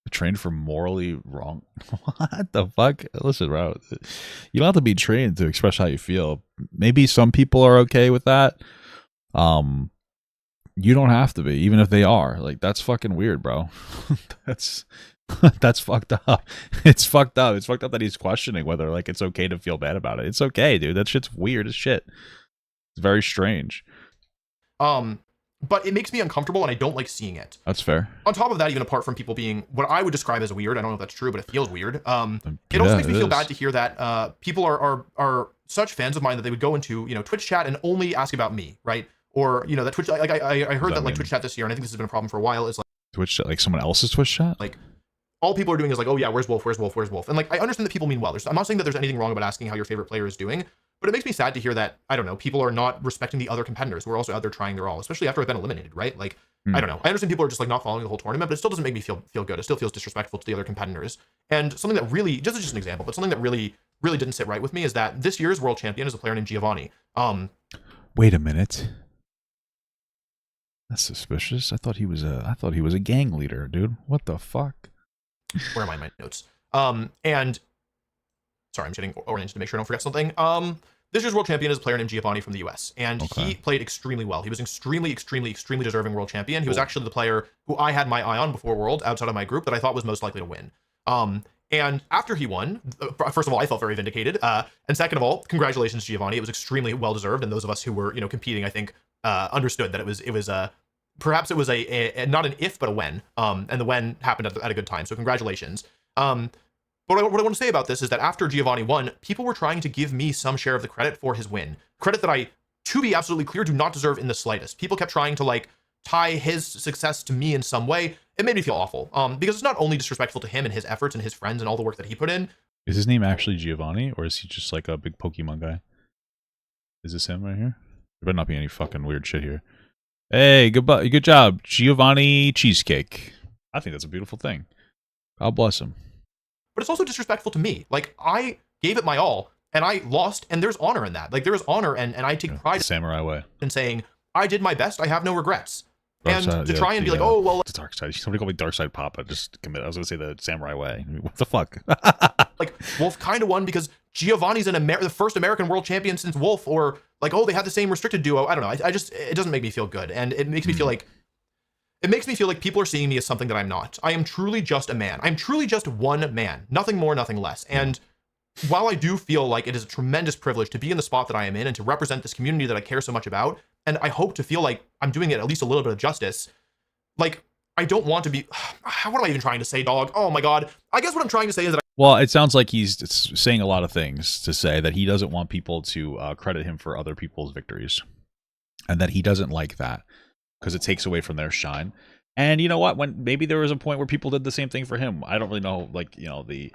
Trained for morally wrong? What the fuck? Listen, bro, you don't have to be trained to express how you feel. Maybe some people are okay with that. You don't have to be, even if they are. Like, that's fucking weird, bro. that's fucked up. It's fucked up. It's fucked up that he's questioning whether like it's okay to feel bad about it. It's okay, dude. That shit's weird as shit. It's very strange. But it makes me uncomfortable and I don't like seeing it. That's fair. On top of that, even apart from people being what I would describe as weird, I don't know if that's true, but it feels weird. It also makes me feel bad to hear that people are such fans of mine that they would go into, you know, Twitch chat and only ask about me, right? Or, you know, that Twitch, like I heard that like Twitch chat this year, and I think this has been a problem for a while, is like Twitch chat, like someone else's Twitch chat? Like all people are doing is like, oh yeah, where's Wolf? And like, I understand that people mean well. I'm not saying that there's anything wrong about asking how your favorite player is doing, but it makes me sad to hear that, I don't know, people are not respecting the other competitors who are also out there trying their all, especially after I've been eliminated, right? Like, I don't know. I understand people are just like not following the whole tournament, but it still doesn't make me feel good. It still feels disrespectful to the other competitors. And something that really, just an example, but something that really didn't sit right with me is that this year's world champion is a player named Giovanni. Wait a minute. That's suspicious. I thought he was a gang leader, dude. What the fuck? Where am I in my notes? And sorry, I'm getting oriented to make sure I don't forget something. This year's world champion is a player named Giovanni from the US, and he played extremely well. He was extremely deserving world champion. He was actually the player who I had my eye on before World outside of my group that I thought was most likely to win. And after he won, first of all, I felt very vindicated. And second of all, congratulations, Giovanni. It was extremely well deserved. And those of us who were, competing, I think, understood that it was perhaps it was a not an if but a when. And the when happened at a good time. So congratulations. But what I want to say about this is that after Giovanni won, people were trying to give me some share of the credit for his win. Credit that I, to be absolutely clear, do not deserve in the slightest. People kept trying to tie his success to me in some way. It made me feel awful. Because it's not only disrespectful to him and his efforts and his friends and all the work that he put in. Is his name actually Giovanni, or is he just like a big Pokemon guy? Is this him right here? There better not be any fucking weird shit here. Hey, good job, Giovanni Cheesecake. I think that's a beautiful thing. God bless him. But it's also disrespectful to me. I gave it my all, and I lost, and there's honor in that. There is honor, and I take pride samurai way in saying, I did my best, I have no regrets. Dark and side, to try and be like, oh, well... The dark side. Somebody called me Dark Side Papa. Just commit. I was going to say the samurai way. What the fuck? Wolf kind of won because Giovanni's the first American world champion since Wolf, or they had the same restricted duo. I don't know. It doesn't make me feel good. And it makes me feel like... It makes me feel like people are seeing me as something that I'm not. I am truly just a man. I'm truly just one man. Nothing more, nothing less. And while I do feel like it is a tremendous privilege to be in the spot that I am in and to represent this community that I care so much about, and I hope to feel like I'm doing it at least a little bit of justice, I don't want to be... What am I even trying to say, dog? Oh my god. I guess what I'm trying to say is that Well, it sounds like he's saying a lot of things to say that he doesn't want people to credit him for other people's victories. And that he doesn't like that because it takes away from their shine. And you know what? When maybe there was a point where people did the same thing for him. I don't really know, the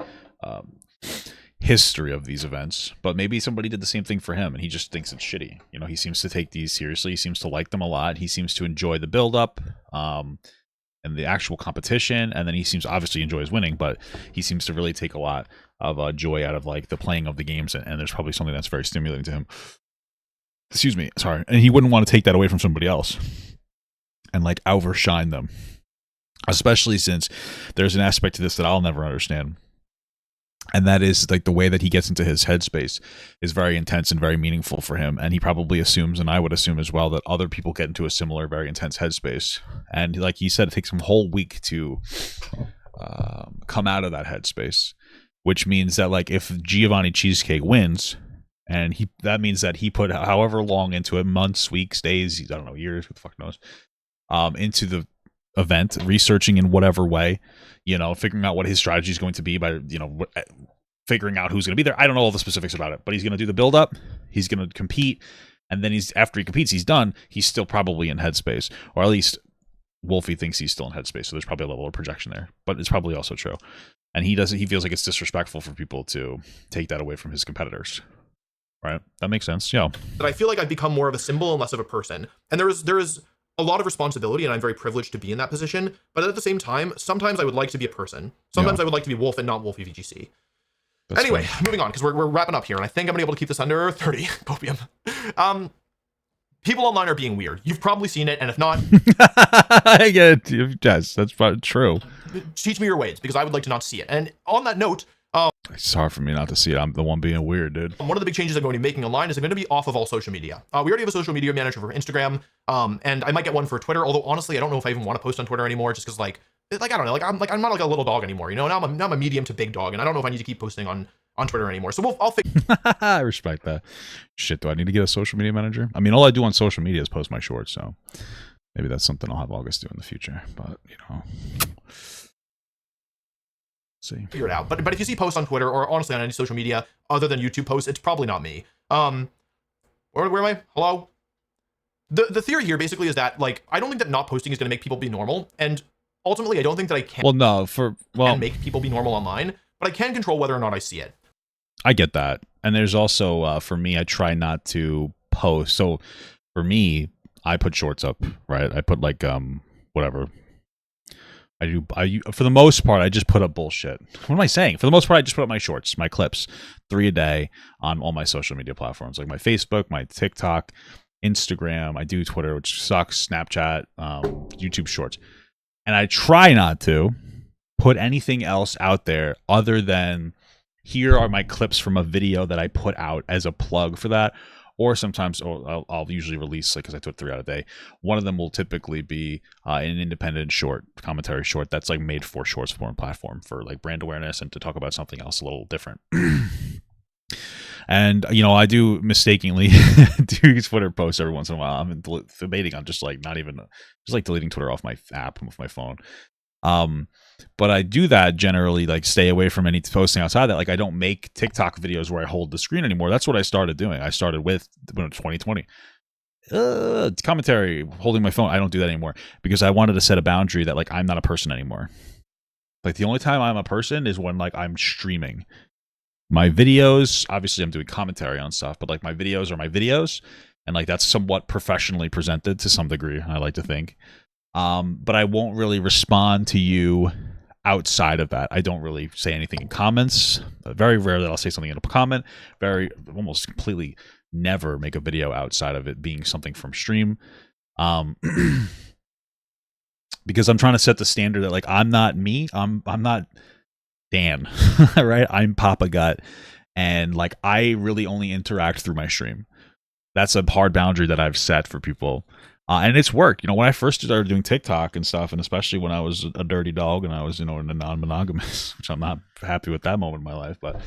history of these events, but maybe somebody did the same thing for him and he just thinks it's shitty. He seems to take these seriously. He seems to like them a lot. He seems to enjoy the build-up and the actual competition, and then he seems obviously enjoys winning, but he seems to really take a lot of joy out of the playing of the games, and there's probably something that's very stimulating to him. Excuse me, sorry. And he wouldn't want to take that away from somebody else and outshine them, especially since there's an aspect to this that I'll never understand. And that is the way that he gets into his headspace is very intense and very meaningful for him. And he probably assumes, and I would assume as well, that other people get into a similar, very intense headspace. And like he said, it takes him a whole week to come out of that headspace, which means that if Giovanni Cheesecake wins, and that means that he put however long into it, months, weeks, days, I don't know, years, who the fuck knows, into the event, researching in whatever way, figuring out what his strategy is going to be by, figuring out who's going to be there. I don't know all the specifics about it, but he's going to do the build up. He's going to compete. And then after he competes, he's done. He's still probably in headspace, or at least Wolfey thinks he's still in headspace. So there's probably a level of projection there, but it's probably also true. And he feels like it's disrespectful for people to take that away from his competitors. Right? That makes sense. Yeah. That I feel like I've become more of a symbol and less of a person. And there is a lot of responsibility, and I'm very privileged to be in that position. But at the same time, sometimes I would like to be a person. Sometimes I would like to be Wolf and not WolfeyVGC. Anyway, moving on, because we're wrapping up here, and I think I'm gonna be able to keep this under 30 copium. People online are being weird. You've probably seen it, and if not, I get it. Yes, that's probably true. Teach me your ways, because I would like to not see it. And on that note, it's hard for me not to see it. I'm the one being weird, dude. One of the big changes I'm going to be making online is I'm going to be off of all social media. We already have a social media manager for Instagram, and I might get one for Twitter. Although honestly, I don't know if I even want to post on Twitter anymore, just because I don't know, I'm not a little dog anymore. Now I'm a medium to big dog, and I don't know if I need to keep posting on Twitter anymore. So I'll figure. I respect that. Shit, do I need to get a social media manager? I mean, all I do on social media is post my shorts, so maybe that's something I'll have August do in the future. But see. Figure it out. But if you see posts on Twitter or honestly on any social media other than YouTube posts, it's probably not me. Where am I? Hello? The theory here basically is that I don't think that not posting is going to make people be normal, and ultimately I don't think that I can make people be normal online, but I can control whether or not I see it. I get that. And there's also for me, I try not to post. So for me, I put shorts up, right? I put whatever. For the most part, I just put up bullshit. What am I saying? For the most part, I just put up my shorts, my clips, 3 a day on all my social media platforms, like my Facebook, my TikTok, Instagram. I do Twitter, which sucks, Snapchat, YouTube Shorts. And I try not to put anything else out there other than here are my clips from a video that I put out as a plug for that, or sometimes I'll usually release, like, because I do it 3 out a day. One of them will typically be an independent short, commentary short that's like made for shorts form platform for like brand awareness and to talk about something else a little different. And I do mistakenly do Twitter posts every once in a while. I'm debating on just like deleting Twitter off my app with my phone. But I do that generally, like, stay away from any posting outside that. Like, I don't make TikTok videos where I hold the screen anymore. That's what I started doing. I started with 2020 commentary, holding my phone. I don't do that anymore because I wanted to set a boundary that, like, I'm not a person anymore. Like, the only time I'm a person is when, like, I'm streaming. My videos, obviously I'm doing commentary on stuff, but like my videos are my videos, and like that's somewhat professionally presented to some degree, I like to think. But I won't really respond to you outside of that. I don't really say anything in comments. Very rare that I'll say something in a comment. Almost completely never make a video outside of it being something from stream. Because I'm trying to set the standard that, like, I'm not me. I'm not Dan, right? I'm Papa Gut, and like I really only interact through my stream. That's a hard boundary that I've set for people, and it's worked. When I first started doing TikTok and stuff, and especially when I was a dirty dog and I was, in a non-monogamous, which I'm not happy with that moment in my life, but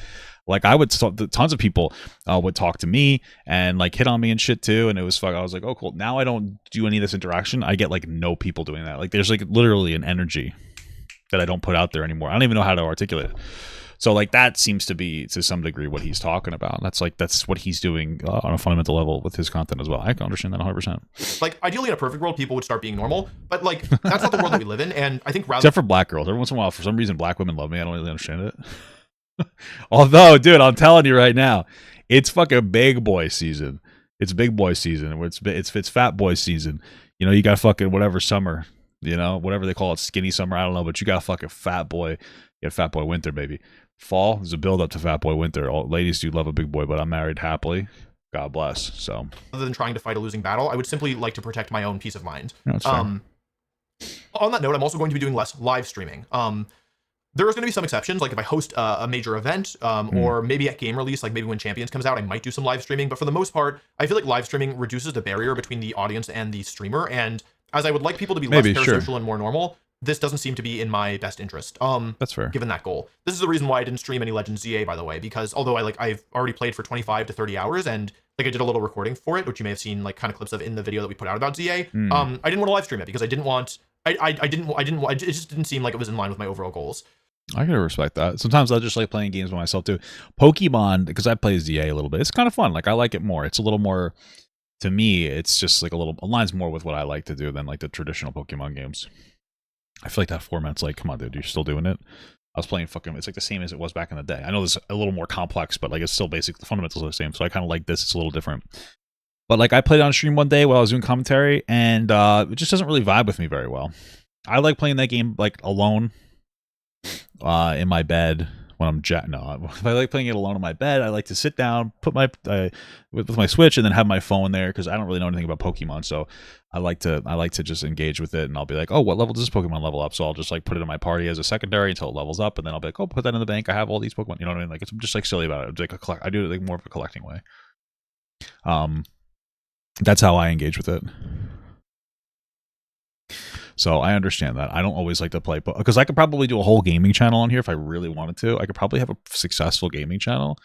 like I would tons of people would talk to me and like hit on me and shit too, and it was I was like, oh cool. Now I don't do any of this interaction. I get like no people doing that. Like there's like literally an energy that I don't put out there anymore. I don't even know how to articulate it. So like that seems to be to some degree what he's talking about. That's what he's doing on a fundamental level with his content as well. I can understand that 100%. Like ideally in a perfect world, people would start being normal, but like that's not the world that we live in. And I think except for black girls, every once in a while, for some reason, black women love me. I don't really understand it. Although, dude, I'm telling you right now, it's fucking big boy season. It's big boy season. It's fat boy season. You got fucking whatever summer. Whatever they call it, skinny summer, I don't know, but you got fucking fat boy. You got fat boy winter, baby. Fall is a build up to fat boy winter. All ladies do love a big boy, but I'm married happily. God bless. So rather than trying to fight a losing battle, I would simply like to protect my own peace of mind. That's on that note, I'm also going to be doing less live streaming. There is going to be some exceptions, like if I host a major event, or maybe at game release, like maybe when Champions comes out, I might do some live streaming. But for the most part, I feel like live streaming reduces the barrier between the audience and the streamer. And as I would like people to be less parasocial and more normal, this doesn't seem to be in my best interest. That's fair. Given that goal. This is the reason why I didn't stream any Legends ZA, by the way, because although I've already played for 25 to 30 hours, and like I did a little recording for it, which you may have seen like kind of clips of in the video that we put out about ZA. I didn't want to live stream it because I didn't want. It just didn't seem like it was in line with my overall goals. I can respect that. Sometimes I just like playing games by myself too. Pokemon, because I play ZA a little bit, it's kind of fun. Like I like it more. It's a little more, to me, it's just like aligns more with what I like to do than like the traditional Pokemon games. I feel like that format's like, come on, dude, you're still doing it. I was playing it's like the same as it was back in the day. I know this is a little more complex, but like it's still basic. The fundamentals are the same. So I kind of like this. It's a little different. But like I played on stream one day while I was doing commentary, and it just doesn't really vibe with me very well. I like playing that game like alone. In my bed when I'm if I like playing it alone in my bed, I like to sit down, put my with my Switch, and then have my phone there because I don't really know anything about Pokemon. So I like to just engage with it, and I'll be like, oh, what level does this Pokemon level up? So I'll just like put it in my party as a secondary until it levels up, and then I'll be like, oh, put that in the bank. I have all these Pokemon. You know what I mean? Like I'm just like silly about it. It's like I do it like more of a collecting way. That's how I engage with it. So I understand that. I don't always like to play, because I could probably do a whole gaming channel on here if I really wanted to. I could probably have a successful gaming channel.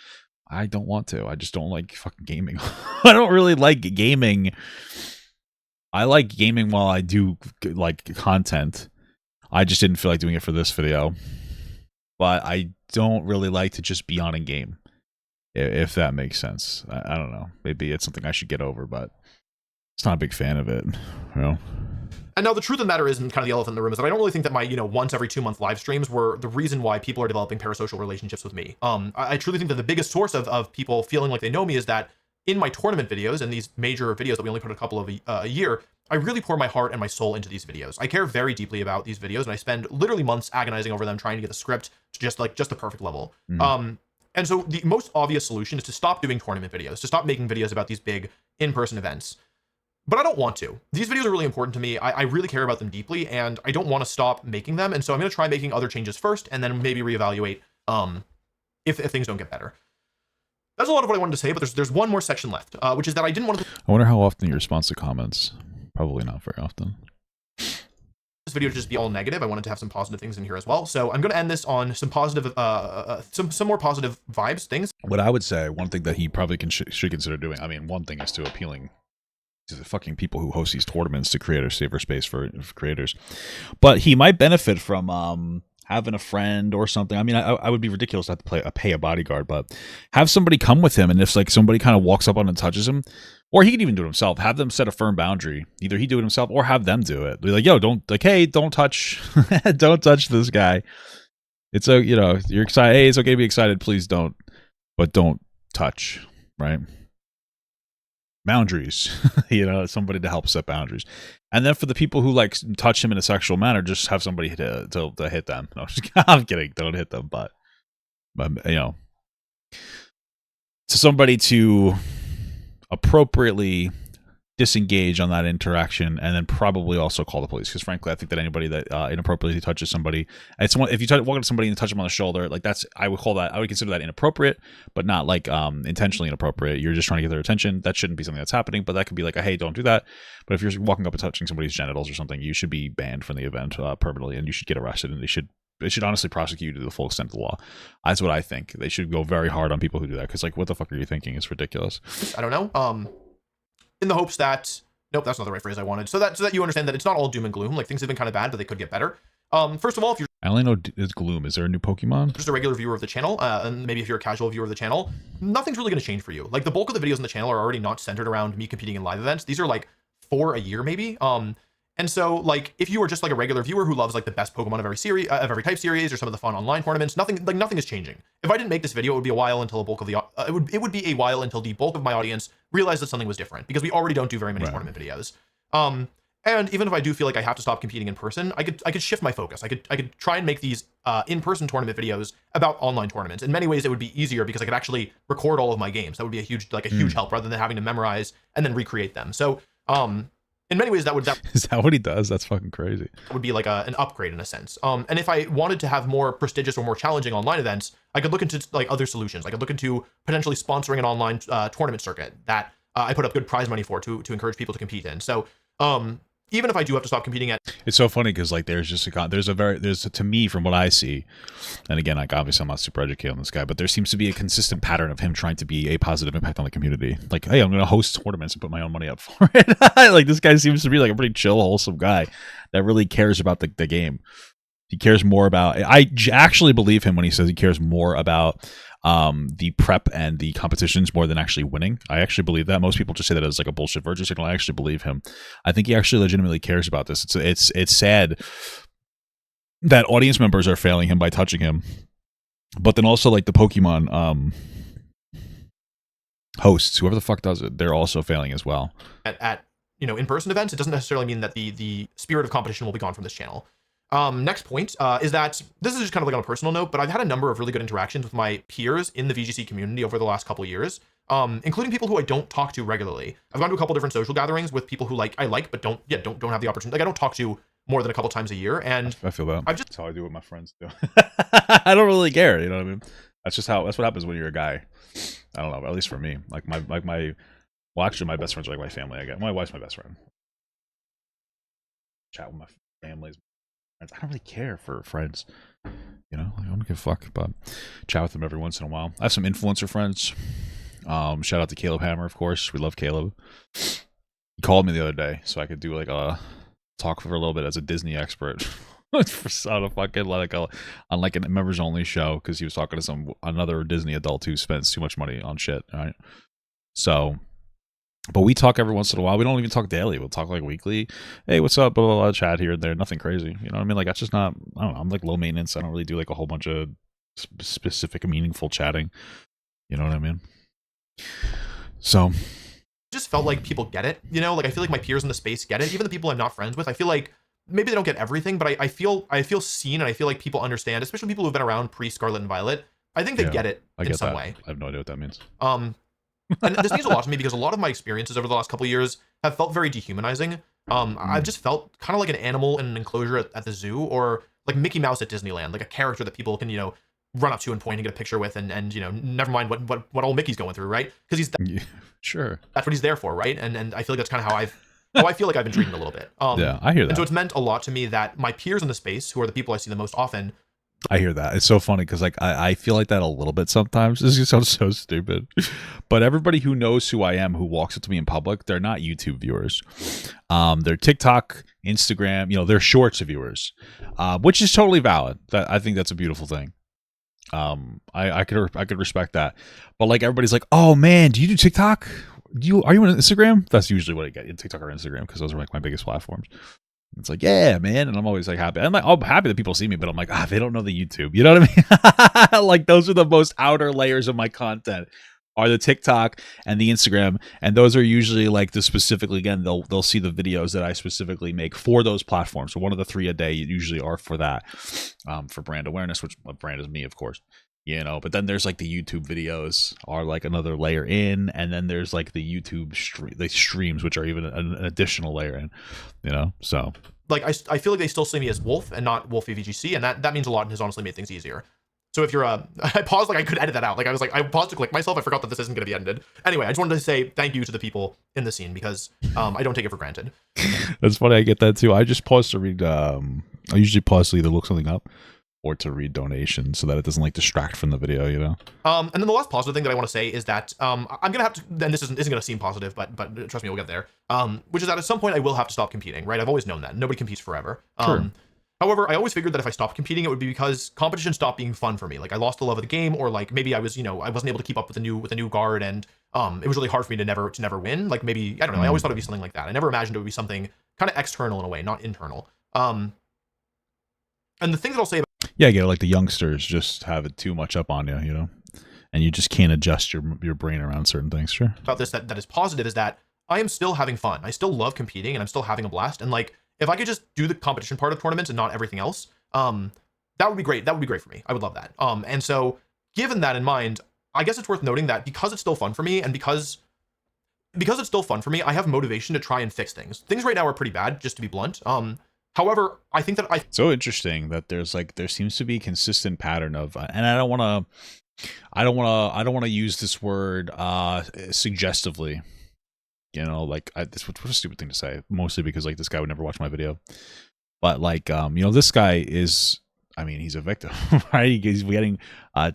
I don't want to. I just don't like fucking gaming. I don't really like gaming. I like gaming while I do like content. I just didn't feel like doing it for this video. But I don't really like to just be on a game, if that makes sense. I don't know. Maybe it's something I should get over, but it's not a big fan of it. And now the truth of the matter is, and kind of the elephant in the room, is that I don't really think that my, once every 2 month live streams were the reason why people are developing parasocial relationships with me. I truly think that the biggest source of people feeling like they know me is that in my tournament videos and these major videos that we only put a couple of a year, I really pour my heart and my soul into these videos. I care very deeply about these videos, and I spend literally months agonizing over them, trying to get the script to just the perfect level. And so the most obvious solution is to stop doing tournament videos, to stop making videos about these big in-person events. But I don't want to. These videos are really important to me. I really care about them deeply, and I don't want to stop making them. And so I'm going to try making other changes first, and then maybe reevaluate if things don't get better. that's a lot of what I wanted to say, but there's one more section left, which is that I didn't want to. I wonder how often you respond to comments. Probably not very often. This video to just be all negative. I wanted to have some positive things in here as well. So I'm going to end this on some positive, some more positive vibes, things. What I would say, one thing that he probably should consider doing, I mean, one thing is to appealing to the fucking people who host these tournaments to create a safer space for creators. But he might benefit from having a friend or something. I mean, I would be ridiculous to have to pay a bodyguard, but have somebody come with him, and if like somebody kind of walks up on and touches him, or he can even do it himself, have them set a firm boundary. Either he do it himself or have them do it. Be like, yo, hey, don't touch, don't touch this guy. It's you're excited. Hey, it's okay to be excited. Please don't, but don't touch, right? Boundaries, somebody to help set boundaries. And then for the people who like touch him in a sexual manner, just have somebody to hit them. No, I'm kidding. Don't hit them, but to somebody to appropriately disengage on that interaction, and then probably also call the police, because frankly I think that anybody that inappropriately touches somebody, if you walk up to somebody and touch them on the shoulder, like I would consider that inappropriate, but not like intentionally inappropriate. You're just trying to get their attention. That shouldn't be something that's happening, but that could be like a hey, don't do that. But if you're walking up and touching somebody's genitals or something, you should be banned from the event permanently, and you should get arrested, and they should honestly prosecute you to the full extent of the law. That's what I think. They should go very hard on people who do that, because like, what the fuck are you thinking? It's ridiculous. I don't know. In the hopes that, nope, that's not the right phrase I wanted. So that you understand that it's not all doom and gloom. Like, things have been kind of bad, but they could get better. First of all, if you're I only know it's gloom. Is there a new Pokemon? just a regular viewer of the channel, and maybe if you're a casual viewer of the channel, nothing's really going to change for you. Like, the bulk of the videos on the channel are already not centered around me competing in live events. These are like 4 a year, maybe. And so, like, if you are just like a regular viewer who loves like the best Pokemon of every series, of every type series, or some of the fun online tournaments, nothing is changing. If I didn't make this video, it would be a while until it would be a while until the bulk of my audience realized that something was different, because we already don't do very many tournament videos. And even if I do feel like I have to stop competing in person, I could shift my focus. I could try and make these in-person tournament videos about online tournaments. In many ways, it would be easier because I could actually record all of my games. That would be a huge help, rather than having to memorize and then recreate them. So, in many ways, is that what he does? That's fucking crazy. Would be like an upgrade in a sense. And if I wanted to have more prestigious or more challenging online events, I could look into like other solutions. I could look into potentially sponsoring an online tournament circuit that I put up good prize money for to encourage people to compete in. So even if I do have to stop competing at, it's so funny because like there's to me, from what I see, and again, like obviously I'm not super educated on this guy, but there seems to be a consistent pattern of him trying to be a positive impact on the community. Like, hey, I'm going to host tournaments and put my own money up for it. Like, this guy seems to be like a pretty chill, wholesome guy that really cares about the game. He cares more about, I actually believe him when he says he cares more about the prep and the competitions more than actually winning. I actually believe that. Most people just say that as like a bullshit virtue signal. I actually believe him. I think he actually legitimately cares about this. It's sad that audience members are failing him by touching him, but then also like the Pokemon hosts, whoever the fuck does it, they're also failing as well. At in-person events, it doesn't necessarily mean that the spirit of competition will be gone from this channel. Next point is that this is just kind of like on a personal note, but I've had a number of really good interactions with my peers in the VGC community over the last couple of years, including people who I don't talk to regularly. I've gone to a couple different social gatherings with people who I like, but don't have the opportunity. Like, I don't talk to more than a couple times a year, and I feel that. That's how I do with my friends too. I don't really care, you know what I mean? That's what happens when you're a guy. I don't know, at least for me. Well, actually, my best friends are like my family. My wife's my best friend. Chat with my families. I don't really care for friends, I don't give a fuck, but chat with them every once in a while. I have some influencer friends. Shout out to Caleb Hammer, of course. We love Caleb. He called me the other day so I could do like a talk for a little bit as a Disney expert on a fucking on like a members only show, because he was talking to another Disney adult who spends too much money on shit. All right, so. But we talk every once in a while. We don't even talk daily. We'll talk like weekly. Hey, what's up? Blah, blah, blah, chat here and there. Nothing crazy. You know what I mean? Like, that's just not, I don't know. I'm like low maintenance. I don't really do like a whole bunch of specific, meaningful chatting. You know what I mean? So. Just felt like people get it. Like, I feel like my peers in the space get it. Even the people I'm not friends with, I feel like maybe they don't get everything, but I feel seen, and I feel like people understand, especially people who've been around pre-Scarlet and Violet. I think they get it in some way. I have no idea what that means. And this means a lot to me because a lot of my experiences over the last couple of years have felt very dehumanizing. I've just felt kind of like an animal in an enclosure at the zoo, or like Mickey Mouse at Disneyland, like a character that people can, run up to and point and get a picture with, and you know, never mind what old Mickey's going through, right? Because Yeah, sure. that's what he's there for, right? And I feel like that's kind of how I feel like I've been treated a little bit. Yeah, I hear that. And so it's meant a lot to me that my peers in the space, who are the people I see the most often. I hear that. It's so funny because like I feel like that a little bit sometimes. This sounds so stupid, but everybody who knows who I am, who walks up to me in public, they're not YouTube viewers. They're TikTok, Instagram. You know, they're Shorts viewers, which is totally valid. That I think that's a beautiful thing. I could respect that, but like everybody's like, oh man, do you do TikTok? Are you on Instagram? That's usually what I get in TikTok or Instagram because those are like my biggest platforms. It's like, yeah, man, and I'm always like happy. I'm happy that people see me, but I'm like, they don't know the YouTube. You know what I mean? Like those are the most outer layers of my content are the TikTok and the Instagram, and those are usually like the specifically again they'll see the videos that I specifically make for those platforms. So one of the 3 a day usually are for that, for brand awareness, which brand is me, of course. You know, but then there's like the YouTube videos are like another layer in, and then there's like the YouTube streams, which are even an additional layer in, you know. So like I feel like they still see me as Wolf and not WolfeyVGC, and that means a lot and has honestly made things easier. So if you're I paused, like I could edit that out. Like I paused to click myself. I forgot that this isn't going to be edited. Anyway, I just wanted to say thank you to the people in the scene because I don't take it for granted. That's funny. I get that too. I just pause to read. I usually pause to either look something up or to read donations so that it doesn't like distract from the video, you know? And then the last positive thing that I want to say is that I'm going to have to, then this isn't going to seem positive, but trust me, we'll get there. Which is that at some point I will have to stop competing, right? I've always known that. Nobody competes forever. Sure. However, I always figured that if I stopped competing, it would be because competition stopped being fun for me. Like I lost the love of the game, or like maybe I was, you know, I wasn't able to keep up with the new guard, and it was really hard for me to never win. Like maybe, I don't know, I always thought it'd be something like that. I never imagined it would be something kind of external in a way, not internal. And the thing that I'll say about yeah, I get it. Like the youngsters just have it too much up on you, you know, and you just can't adjust your brain around certain things. Sure. About this that is positive is that I am still having fun. I still love competing, and I'm still having a blast. And like, if I could just do the competition part of tournaments and not everything else, that would be great. That would be great for me. I would love that. And so given that in mind, I guess it's worth noting that because it's still fun for me, and because it's still fun for me, I have motivation to try and fix things. Things right now are pretty bad, just to be blunt. However, I think that so interesting that there seems to be a consistent pattern of, and I don't want to use this word suggestively, you know, like this was a stupid thing to say, mostly because like this guy would never watch my video, but like you know, this guy is, I mean, he's a victim, right? He's getting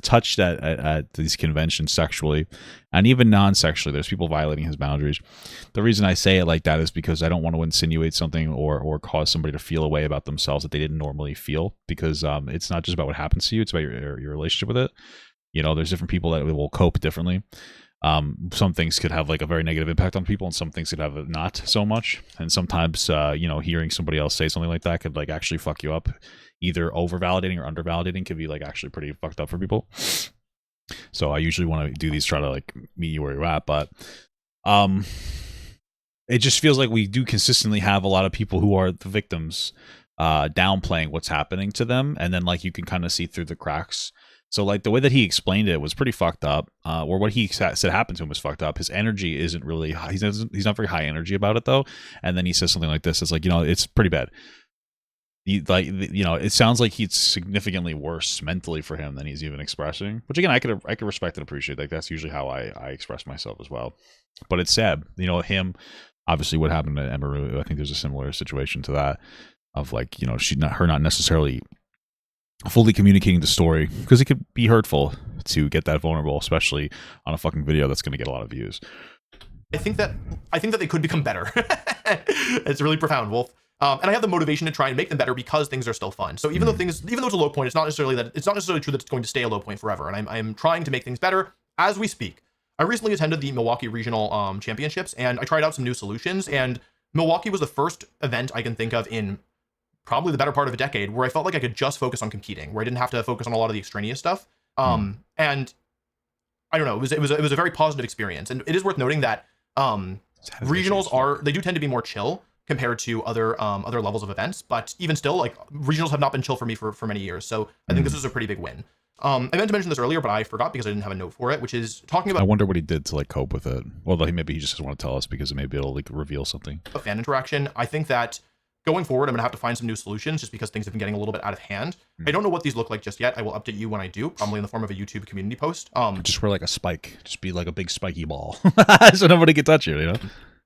touched at these conventions sexually, and even non-sexually. There's people violating his boundaries. The reason I say it like that is because I don't want to insinuate something or cause somebody to feel a way about themselves that they didn't normally feel, because it's not just about what happens to you, it's about your relationship with it. You know, there's different people that will cope differently. Some things could have like a very negative impact on people, and some things could have not so much. And sometimes, you know, hearing somebody else say something like that could like actually fuck you up. Either over validating or under validating could be like actually pretty fucked up for people. So I usually want to do these, try to like meet you where you're at, but it just feels like we do consistently have a lot of people who are the victims downplaying what's happening to them, and then like you can kind of see through the cracks. So like the way that he explained it was pretty fucked up, or what he said happened to him was fucked up. His energy isn't really high. He's not very high energy about it though. And then he says something like this. It's like, you know, it's pretty bad. You know, it sounds like he's significantly worse mentally for him than he's even expressing, which again, I could respect and appreciate. Like that's usually how I express myself as well. But it's sad, you know, him, obviously what happened to Emeru, I think there's a similar situation to that of like, you know, her not necessarily fully communicating the story, because it could be hurtful to get that vulnerable, especially on a fucking video that's going to get a lot of views. I think that they could become better. It's really profound, Wolf. And I have the motivation to try and make them better because things are still fun. So even though it's a low point, it's not necessarily true that it's going to stay a low point forever. And I'm trying to make things better as we speak. I recently attended the Milwaukee Regional Championships, and I tried out some new solutions. And Milwaukee was the first event I can think of in probably the better part of a decade where I felt like I could just focus on competing, where I didn't have to focus on a lot of the extraneous stuff. And I don't know, it was a very positive experience. And it is worth noting that regionals they do tend to be more chill compared to other levels of events, but even still, like regionals have not been chill for me for many years. So I think this is a pretty big win. I meant to mention this earlier, but I forgot because I didn't have a note for it, which is talking about. I wonder what he did to like cope with it. Well, maybe he just doesn't want to tell us because maybe it'll like reveal something. Fan interaction. I think that going forward, I'm gonna have to find some new solutions just because things have been getting a little bit out of hand. I don't know what these look like just yet. I will update you when I do, probably in the form of a YouTube community post. Just wear like a spike, just be like a big spiky ball, so nobody can touch you. You know.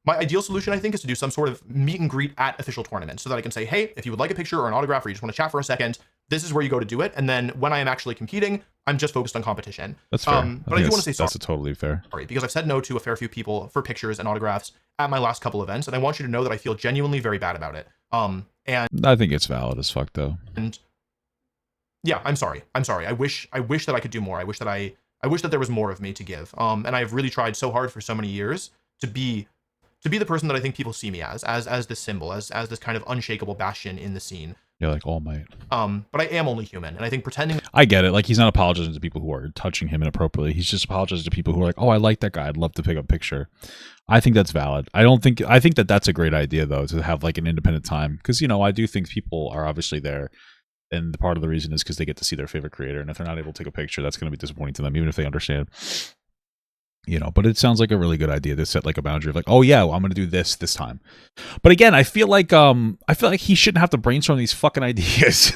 My ideal solution, I think, is to do some sort of meet and greet at official tournaments so that I can say, hey, if you would like a picture or an autograph or you just want to chat for a second, this is where you go to do it. And then when I am actually competing, I'm just focused on competition. That's fair. But I do want to say sorry. That's totally fair. Sorry, because I've said no to a fair few people for pictures and autographs at my last couple events. And I want you to know that I feel genuinely very bad about it. And I think it's valid as fuck, though. And yeah, I'm sorry. I wish that I could do more. I wish that there was more of me to give. And I've really tried so hard for so many years to be the person that I think people see me as this symbol, as this kind of unshakable bastion in the scene. You're like All Might. But I am only human, and I think pretending. I get it. Like, he's not apologizing to people who are touching him inappropriately. He's just apologizing to people who are like, oh, I like that guy. I'd love to pick up a picture. I think that's valid. I think that that's a great idea, though, to have like an independent time. Because, you know, I do think people are obviously there. And the part of the reason is because they get to see their favorite creator. And if they're not able to take a picture, that's going to be disappointing to them, even if they understand. You know, but it sounds like a really good idea to set like a boundary of like, oh yeah, well, I'm going to do this time. But again, I feel like he shouldn't have to brainstorm these fucking ideas.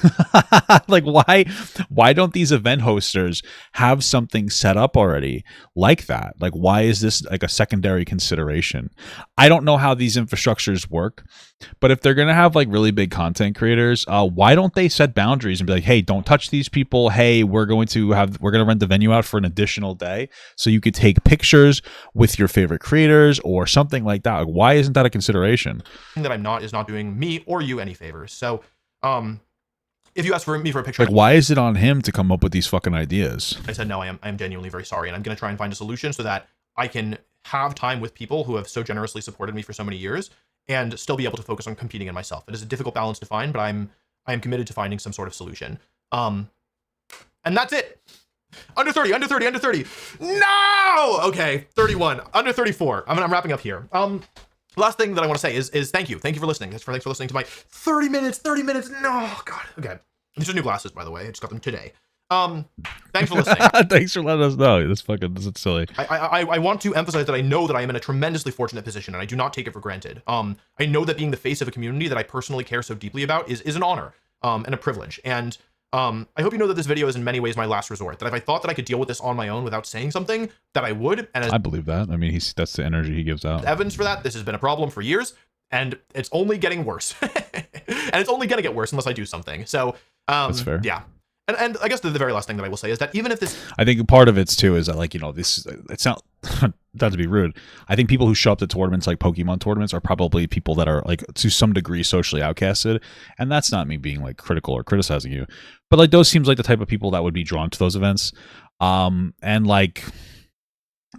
Like, why don't these event hosters have something set up already like that? Like, why is this like a secondary consideration? I don't know how these infrastructures work, but if they're going to have like really big content creators, why don't they set boundaries and be like, hey, don't touch these people. Hey, we're going to rent the venue out for an additional day so you could take pictures with your favorite creators or something like that. Like, why isn't that a consideration? That I'm not is not doing me or you any favors. So, if you ask for me for a picture, like, why is it on him to come up with these fucking ideas? I said no. I am genuinely very sorry, and I'm going to try and find a solution so that I can have time with people who have so generously supported me for so many years and still be able to focus on competing in myself. It is a difficult balance to find, but I am committed to finding some sort of solution. And that's it. Under 30. No! Okay, 31. Under 34. I'm wrapping up here. Last thing that I want to say is thank you. Thank you for listening. Thanks for listening to my 30 minutes. No, God. Okay. These are new glasses, by the way. I just got them today. Thanks for listening. Thanks for letting us know. This is silly. I want to emphasize that I know that I am in a tremendously fortunate position, and I do not take it for granted. I know that being the face of a community that I personally care so deeply about is an honor, and a privilege. And I hope you know that this video is in many ways my last resort. That if I thought that I could deal with this on my own without saying something, that I would. And I believe that. I mean, that's the energy he gives out. Evidence for that. This has been a problem for years, and it's only getting worse. And it's only gonna get worse unless I do something. So that's fair. Yeah. And I guess the very last thing that I will say is that even if this, I think part of it's too is that, like, you know, this, it's not to be rude. I think people who show up to tournaments like Pokemon tournaments are probably people that are like to some degree socially outcasted, and that's not me being like critical or criticizing you, but like those seems like the type of people that would be drawn to those events. And like,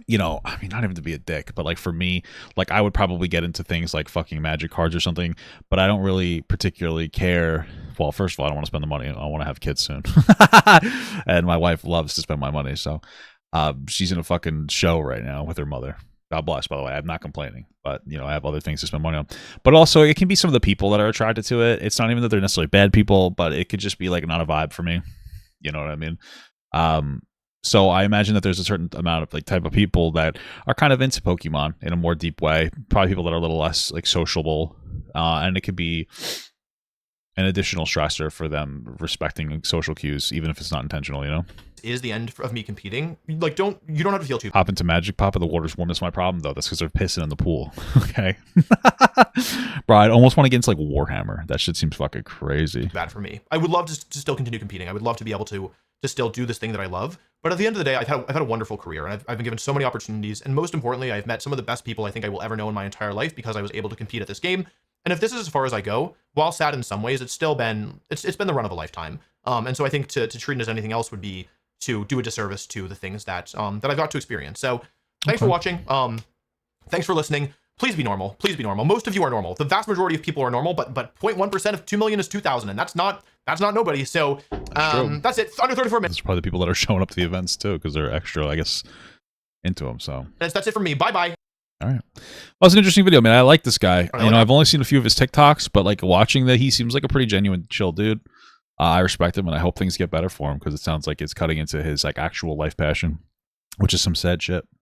you know, I mean, not even to be a dick, but like for me, like I would probably get into things like fucking Magic cards or something, but I don't really particularly care. Well, first of all, I don't want to spend the money. I want to have kids soon. And my wife loves to spend my money. So she's in a fucking show right now with her mother. God bless, by the way. I'm not complaining, but you know, I have other things to spend money on. But also it can be some of the people that are attracted to it. It's not even that they're necessarily bad people, but it could just be like not a vibe for me. You know what I mean? So I imagine that there's a certain amount of like type of people that are kind of into Pokemon in a more deep way. Probably people that are a little less like sociable, and it could be an additional stressor for them respecting social cues, even if it's not intentional. You know, is the end of me competing. Like, you don't have to feel too. Hop into Magic Pop, and the water's warm. That's my problem though. That's because they're pissing in the pool. Okay, bro, I almost want to get into like Warhammer. That shit seems fucking crazy. Bad for me. I would love to still continue competing. I would love to be able to still do this thing that I love. But at the end of the day, I've had a wonderful career, and I've been given so many opportunities, and most importantly, I've met some of the best people I think I will ever know in my entire life because I was able to compete at this game. And if this is as far as I go, while sad in some ways, it's been the run of a lifetime. And so I think to treat it as anything else would be to do a disservice to the things that I've got to experience. So thanks for watching. Thanks for listening. Please be normal. Please be normal. Most of you are normal. The vast majority of people are normal, but 0.1% of 2 million is 2,000, and that's not nobody. So that's it. Under 34 minutes. It's probably the people that are showing up to the events too, because they're extra, I guess, into them. So that's it for me. Bye bye. All right. Well, it's an interesting video, man. I like this guy. You know, I've only seen a few of his TikToks, but like watching that, he seems like a pretty genuine, chill dude. I respect him, and I hope things get better for him because it sounds like it's cutting into his like actual life passion, which is some sad shit.